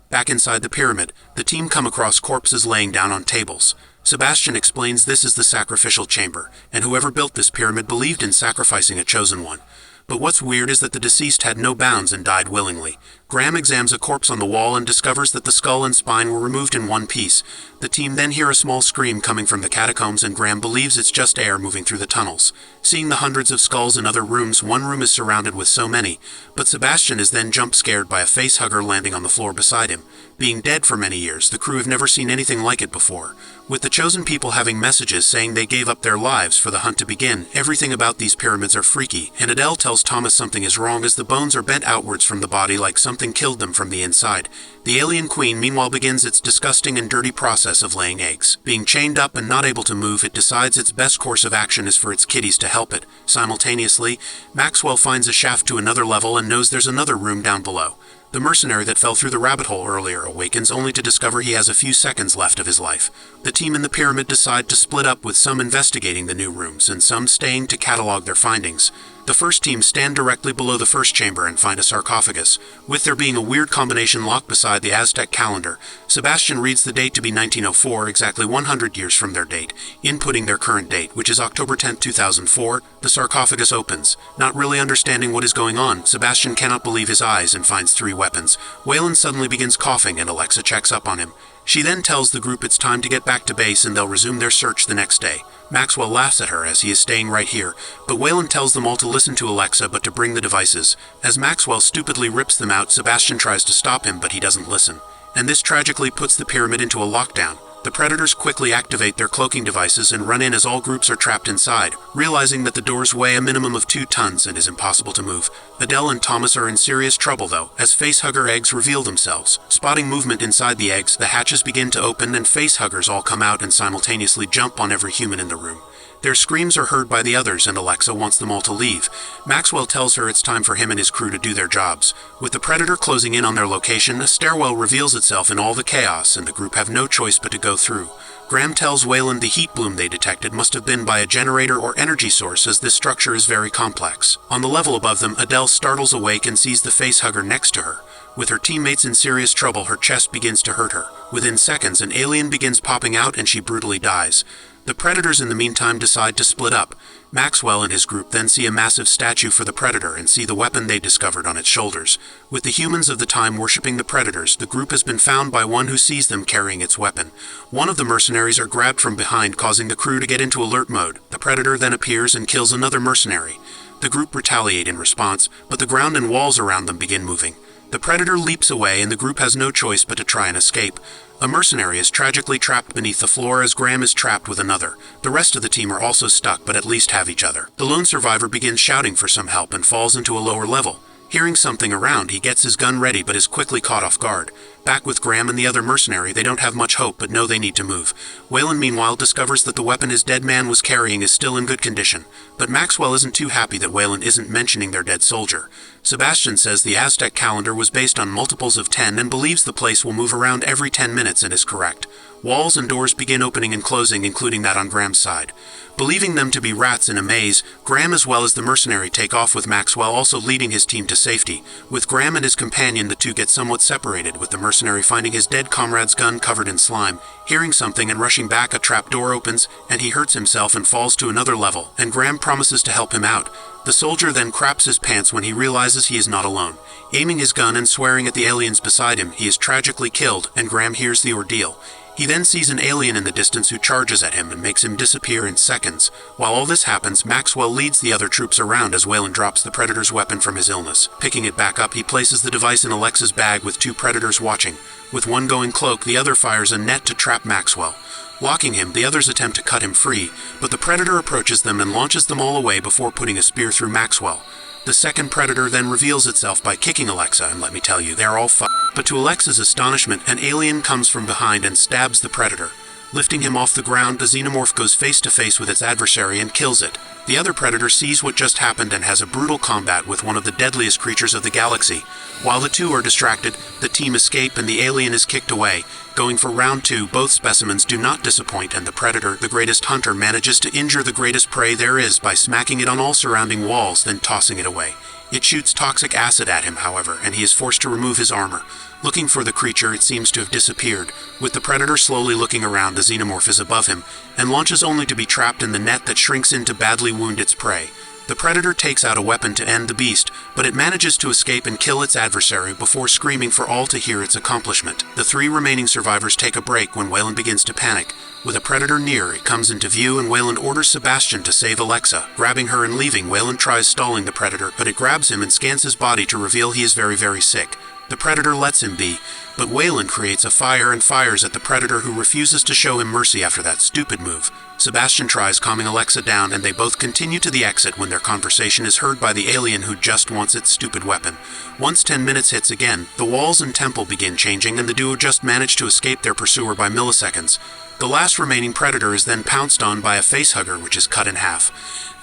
Back inside the pyramid, the team come across corpses laying down on tables. Sebastian explains this is the sacrificial chamber, and whoever built this pyramid believed in sacrificing a chosen one. But what's weird is that the deceased had no bounds and died willingly. Graham examines a corpse on the wall and discovers that the skull and spine were removed in one piece. The team then hear a small scream coming from the catacombs, and Graham believes it's just air moving through the tunnels. Seeing the hundreds of skulls in other rooms, one room is surrounded with so many, but Sebastian is then jump-scared by a face-hugger landing on the floor beside him. Being dead for many years, the crew have never seen anything like it before. With the chosen people having messages saying they gave up their lives for the hunt to begin, everything about these pyramids are freaky, and Adele tells Thomas something is wrong as the bones are bent outwards from the body like something killed them from the inside. The alien queen meanwhile begins its disgusting and dirty process of laying eggs. Being chained up and not able to move, it decides its best course of action is for its kitties to help it. Simultaneously, Maxwell finds a shaft to another level and knows there's another room down below. The mercenary that fell through the rabbit hole earlier awakens only to discover he has a few seconds left of his life. The team in the pyramid decide to split up, with some investigating the new rooms and some staying to catalog their findings. The first team stand directly below the first chamber and find a sarcophagus, with there being a weird combination locked beside the Aztec calendar. Sebastian reads the date to be 1904, exactly 100 years from their date. Inputting their current date, which is October 10, 2004, the sarcophagus opens. Not really understanding what is going on, Sebastian cannot believe his eyes and finds 3 weapons. Wayland suddenly begins coughing and Alexa checks up on him. She then tells the group it's time to get back to base and they'll resume their search the next day. Maxwell laughs at her as he is staying right here, but Wayland tells them all to listen to Alexa but to bring the devices. As Maxwell stupidly rips them out, Sebastian tries to stop him but he doesn't listen. And this tragically puts the pyramid into a lockdown. The Predators quickly activate their cloaking devices and run in as all groups are trapped inside, realizing that the doors weigh a minimum of 2 tons and is impossible to move. Adele and Thomas are in serious trouble though, as facehugger eggs reveal themselves. Spotting movement inside the eggs, the hatches begin to open and facehuggers all come out and simultaneously jump on every human in the room. Their screams are heard by the others and Alexa wants them all to leave. Maxwell tells her it's time for him and his crew to do their jobs. With the Predator closing in on their location, a stairwell reveals itself in all the chaos and the group have no choice but to go through. Graham tells Wayland the heat bloom they detected must have been by a generator or energy source as this structure is very complex. On the level above them, Adele startles awake and sees the facehugger next to her. With her teammates in serious trouble, her chest begins to hurt her. Within seconds, an alien begins popping out and she brutally dies. The Predators in the meantime decide to split up. Maxwell and his group then see a massive statue for the Predator and see the weapon they discovered on its shoulders. With the humans of the time worshipping the Predators, the group has been found by one who sees them carrying its weapon. One of the mercenaries are grabbed from behind, causing the crew to get into alert mode. The Predator then appears and kills another mercenary. The group retaliate in response, but the ground and walls around them begin moving. The Predator leaps away and the group has no choice but to try and escape. A mercenary is tragically trapped beneath the floor as Graham is trapped with another. The rest of the team are also stuck but at least have each other. The lone survivor begins shouting for some help and falls into a lower level. Hearing something around, he gets his gun ready but is quickly caught off guard. Back with Graham and the other mercenary, they don't have much hope but know they need to move. Wayland meanwhile discovers that the weapon his dead man was carrying is still in good condition. But Maxwell isn't too happy that Wayland isn't mentioning their dead soldier. Sebastian says the Aztec calendar was based on multiples of 10 and believes the place will move around every 10 minutes and is correct. Walls and doors begin opening and closing, including that on Graham's side. Believing them to be rats in a maze, Graham as well as the mercenary take off with Maxwell also leading his team to safety. With Graham and his companion, the two get somewhat separated, with the mercenary finding his dead comrade's gun covered in slime. Hearing something and rushing back, a trap door opens, and he hurts himself and falls to another level, and Graham promises to help him out. The soldier then craps his pants when he realizes he is not alone. Aiming his gun and swearing at the aliens beside him, he is tragically killed, and Graham hears the ordeal. He then sees an alien in the distance who charges at him and makes him disappear in seconds. While all this happens, Maxwell leads the other troops around as Wayland drops the Predator's weapon from his illness. Picking it back up, he places the device in Alexa's bag with 2 Predators watching. With one going cloak, the other fires a net to trap Maxwell. Locking him, the others attempt to cut him free, but the Predator approaches them and launches them all away before putting a spear through Maxwell. The second Predator then reveals itself by kicking Alexa, and let me tell you, they're all But to Alexa's astonishment, an alien comes from behind and stabs the Predator. Lifting him off the ground, the xenomorph goes face to face with its adversary and kills it. The other Predator sees what just happened and has a brutal combat with one of the deadliest creatures of the galaxy. While the two are distracted, the team escape and the alien is kicked away. Going for round 2, both specimens do not disappoint and the Predator, the greatest hunter, manages to injure the greatest prey there is by smacking it on all surrounding walls, then tossing it away. It shoots toxic acid at him, however, and he is forced to remove his armor. Looking for the creature, it seems to have disappeared. With the Predator slowly looking around, the xenomorph is above him, and launches only to be trapped in the net that shrinks in to badly wound its prey. The Predator takes out a weapon to end the beast, but it manages to escape and kill its adversary before screaming for all to hear its accomplishment. The 3 remaining survivors take a break when Wayland begins to panic. With a Predator near, it comes into view and Wayland orders Sebastian to save Alexa. Grabbing her and leaving, Wayland tries stalling the Predator, but it grabs him and scans his body to reveal he is very, very sick. The Predator lets him be, but Wayland creates a fire and fires at the Predator, who refuses to show him mercy after that stupid move. Sebastian tries calming Alexa down and they both continue to the exit when their conversation is heard by the alien who just wants its stupid weapon. Once 10 minutes hits again, the walls and temple begin changing and the duo just manage to escape their pursuer by milliseconds. The last remaining Predator is then pounced on by a facehugger, which is cut in half.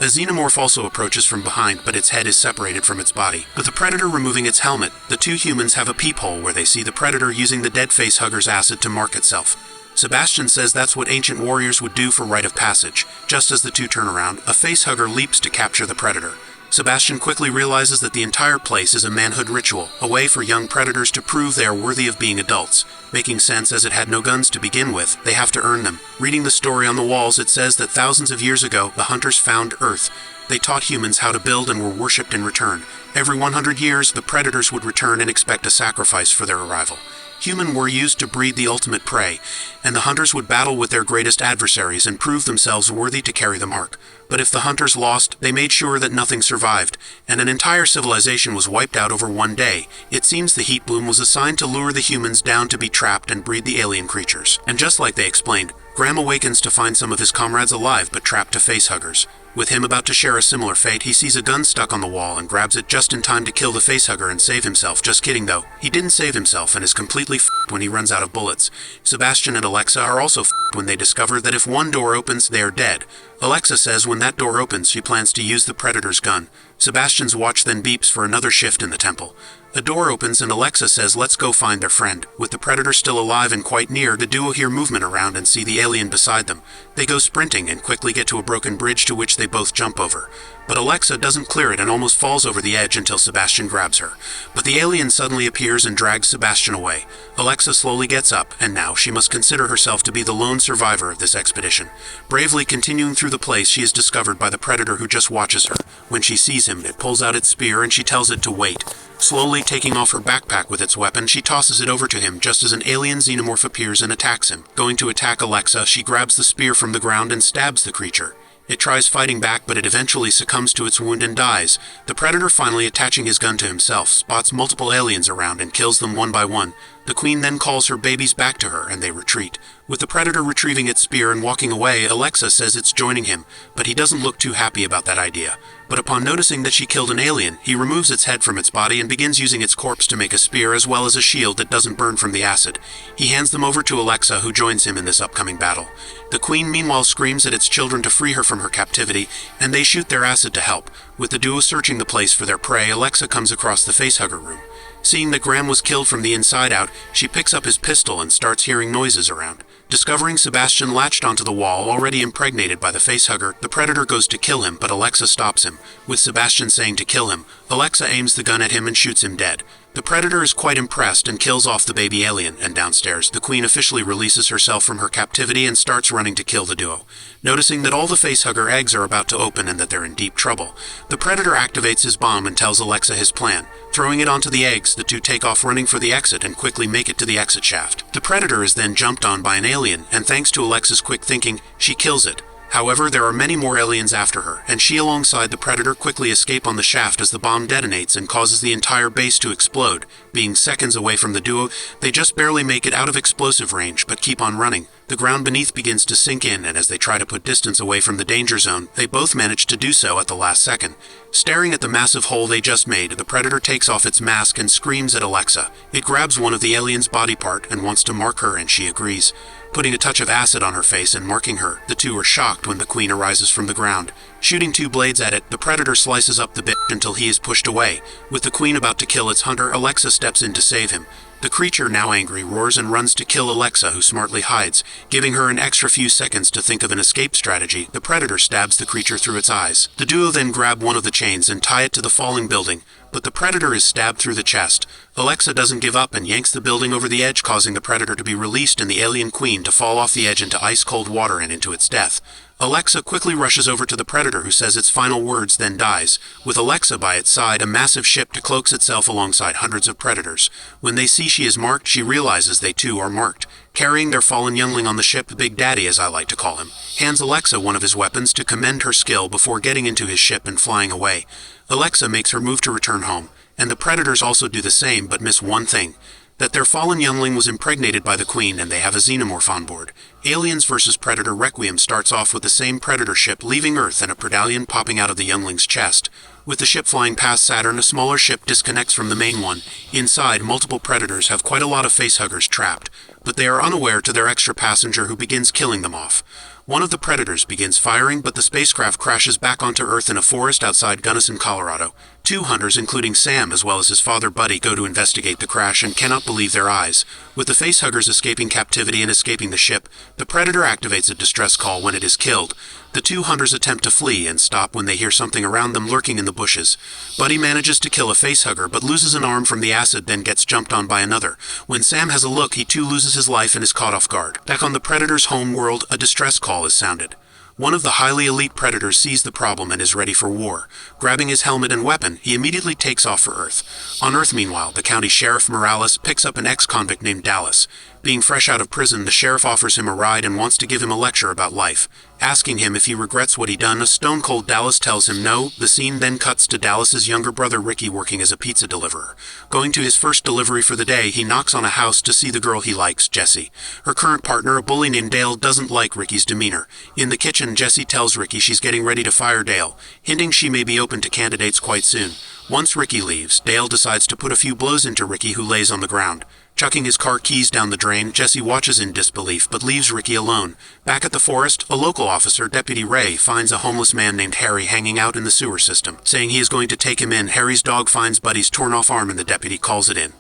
A xenomorph also approaches from behind, but its head is separated from its body. With the Predator removing its helmet, the 2 humans have a peephole where they see the Predator using the dead facehugger's acid to mark itself. Sebastian says that's what ancient warriors would do for rite of passage. Just as the 2 turn around, a facehugger leaps to capture the Predator. Sebastian quickly realizes that the entire place is a manhood ritual, a way for young Predators to prove they are worthy of being adults. Making sense as it had no guns to begin with, they have to earn them. Reading the story on the walls, it says that thousands of years ago, the hunters found Earth. They taught humans how to build and were worshipped in return. Every 100 years, the Predators would return and expect a sacrifice for their arrival. Humans were used to breed the ultimate prey, and the hunters would battle with their greatest adversaries and prove themselves worthy to carry the mark. But if the hunters lost, they made sure that nothing survived, and an entire civilization was wiped out over one day. It seems the heat bloom was assigned to lure the humans down to be trapped and breed the alien creatures. And just like they explained, Graham awakens to find some of his comrades alive but trapped to facehuggers. With him about to share a similar fate, he sees a gun stuck on the wall and grabs it just in time to kill the facehugger and save himself. Just kidding though, he didn't save himself and is completely f***ed when he runs out of bullets. Sebastian and Alexa are also f***ed when they discover that if one door opens, they are dead. Alexa says when that door opens, she plans to use the Predator's gun. Sebastian's watch then beeps for another shift in the temple. A door opens and Alexa says let's go find their friend. With the Predator still alive and quite near, the duo hear movement around and see the alien beside them. They go sprinting and quickly get to a broken bridge to which they both jump over. But Alexa doesn't clear it and almost falls over the edge until Sebastian grabs her. But the alien suddenly appears and drags Sebastian away. Alexa slowly gets up, and now she must consider herself to be the lone survivor of this expedition. Bravely continuing through the place, she is discovered by the Predator who just watches her. When she sees him, it pulls out its spear and she tells it to wait. Slowly taking off her backpack with its weapon, she tosses it over to him just as an alien xenomorph appears and attacks him. Going to attack Alexa, she grabs the spear from the ground and stabs the creature. It tries fighting back, but it eventually succumbs to its wound and dies. The Predator, finally attaching his gun to himself, spots multiple aliens around and kills them one by one. The Queen then calls her babies back to her and they retreat. With the Predator retrieving its spear and walking away, Alexa says it's joining him, but he doesn't look too happy about that idea. But upon noticing that she killed an alien, he removes its head from its body and begins using its corpse to make a spear as well as a shield that doesn't burn from the acid. He hands them over to Alexa, who joins him in this upcoming battle. The Queen meanwhile screams at its children to free her from her captivity, and they shoot their acid to help. With the duo searching the place for their prey, Alexa comes across the facehugger room. Seeing that Graham was killed from the inside out, she picks up his pistol and starts hearing noises around. Discovering Sebastian latched onto the wall, already impregnated by the facehugger, the Predator goes to kill him, but Alexa stops him. With Sebastian saying to kill him, Alexa aims the gun at him and shoots him dead. The Predator is quite impressed and kills off the baby alien, and downstairs, the Queen officially releases herself from her captivity and starts running to kill the duo. Noticing that all the facehugger eggs are about to open and that they're in deep trouble, the Predator activates his bomb and tells Alexa his plan. Throwing it onto the eggs, the two take off running for the exit and quickly make it to the exit shaft. The Predator is then jumped on by an alien, and thanks to Alexa's quick thinking, she kills it. However, there are many more aliens after her, and she alongside the Predator quickly escape on the shaft as the bomb detonates and causes the entire base to explode. Being seconds away from the duo, they just barely make it out of explosive range, but keep on running. The ground beneath begins to sink in, and as they try to put distance away from the danger zone, they both manage to do so at the last second. Staring at the massive hole they just made, the Predator takes off its mask and screams at Alexa. It grabs one of the alien's body part and wants to mark her, and she agrees. Putting a touch of acid on her face and marking her, the two are shocked when the Queen arises from the ground. Shooting two blades at it, the Predator slices up the bitch until he is pushed away. With the Queen about to kill its hunter, Alexa steps in to save him. The creature, now angry, roars and runs to kill Alexa, who smartly hides. Giving her an extra few seconds to think of an escape strategy, the Predator stabs the creature through its eyes. The duo then grab one of the chains and tie it to the falling building, but the Predator is stabbed through the chest. Alexa doesn't give up and yanks the building over the edge, causing the Predator to be released and the alien Queen to fall off the edge into ice-cold water and into its death. Alexa quickly rushes over to the Predator, who says its final words, then dies. With Alexa by its side, a massive ship cloaks itself alongside hundreds of Predators. When they see she is marked, she realizes they too are marked. Carrying their fallen youngling on the ship, Big Daddy as I like to call him, hands Alexa one of his weapons to commend her skill before getting into his ship and flying away. Alexa makes her move to return home, and the Predators also do the same but miss one thing. That their fallen youngling was impregnated by the Queen and they have a xenomorph on board. Aliens vs. Predator Requiem starts off with the same Predator ship leaving Earth and a predallion popping out of the youngling's chest. With the ship flying past Saturn, a smaller ship disconnects from the main one. Inside, multiple Predators have quite a lot of facehuggers trapped, but they are unaware to their extra passenger who begins killing them off. One of the Predators begins firing, but the spacecraft crashes back onto Earth in a forest outside Gunnison, Colorado. Two hunters, including Sam as well as his father Buddy, go to investigate the crash and cannot believe their eyes. With the facehuggers escaping captivity and escaping the ship, the Predator activates a distress call when it is killed. The two hunters attempt to flee and stop when they hear something around them lurking in the bushes. Buddy manages to kill a facehugger but loses an arm from the acid, then gets jumped on by another. When Sam has a look, he too loses his life and is caught off guard. Back on the Predator's home world, a distress call is sounded. One of the highly elite predators sees the problem and is ready for war. Grabbing his helmet and weapon, he immediately takes off for Earth. On Earth, meanwhile, the county sheriff Morales picks up an ex-convict named Dallas. Being fresh out of prison, the sheriff offers him a ride and wants to give him a lecture about life. Asking him if he regrets what he done, a stone-cold Dallas tells him no. The scene then cuts to Dallas's younger brother Ricky working as a pizza deliverer. Going to his first delivery for the day, he knocks on a house to see the girl he likes, Jessie. Her current partner, a bully named Dale, doesn't like Ricky's demeanor. In the kitchen, Jessie tells Ricky she's getting ready to fire Dale, hinting she may be open to candidates quite soon. Once Ricky leaves, Dale decides to put a few blows into Ricky, who lays on the ground. Chucking his car keys down the drain, Jessie watches in disbelief but leaves Ricky alone. Back at the forest, a local officer, Deputy Ray, finds a homeless man named Harry hanging out in the sewer system. Saying he is going to take him in, Harry's dog finds Buddy's torn-off arm and the deputy calls it in.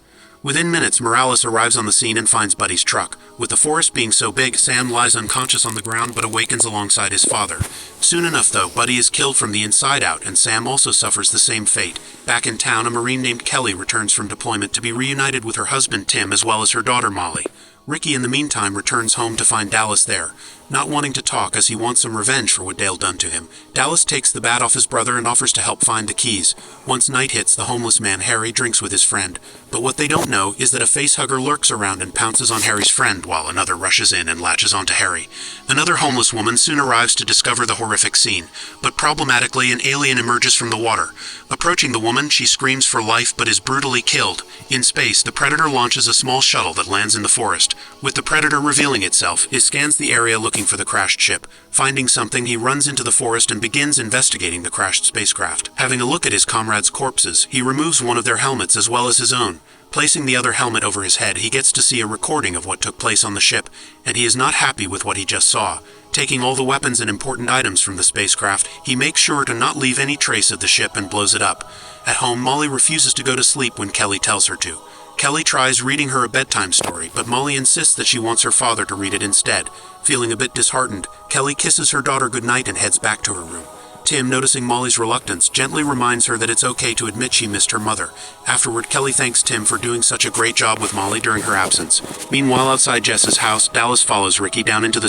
Within minutes, Morales arrives on the scene and finds Buddy's truck. With the forest being so big, Sam lies unconscious on the ground but awakens alongside his father. Soon enough, though, Buddy is killed from the inside out, and Sam also suffers the same fate. Back in town, a Marine named Kelly returns from deployment to be reunited with her husband Tim as well as her daughter Molly. Ricky, in the meantime, returns home to find Dallas there. Not wanting to talk as he wants some revenge for what Dale done to him, Dallas takes the bat off his brother and offers to help find the keys. Once night hits, the homeless man Harry drinks with his friend. But what they don't know is that a facehugger lurks around and pounces on Harry's friend while another rushes in and latches onto Harry. Another homeless woman soon arrives to discover the horrific scene, but problematically an alien emerges from the water. Approaching the woman, she screams for life but is brutally killed. In space, the Predator launches a small shuttle that lands in the forest. With the Predator revealing itself, it scans the area looking for the crashed ship. Finding something, he runs into the forest and begins investigating the crashed spacecraft. Having a look at his comrades' corpses, he removes one of their helmets as well as his own. Placing the other helmet over his head, he gets to see a recording of what took place on the ship, and he is not happy with what he just saw. Taking all the weapons and important items from the spacecraft, he makes sure to not leave any trace of the ship and blows it up. At home, Molly refuses to go to sleep when Kelly tells her to. Kelly tries reading her a bedtime story, but Molly insists that she wants her father to read it instead. Feeling a bit disheartened, Kelly kisses her daughter goodnight and heads back to her room. Tim, noticing Molly's reluctance, gently reminds her that it's okay to admit she missed her mother. Afterward, Kelly thanks Tim for doing such a great job with Molly during her absence. Meanwhile, outside Jess's house, Dallas follows Ricky down into the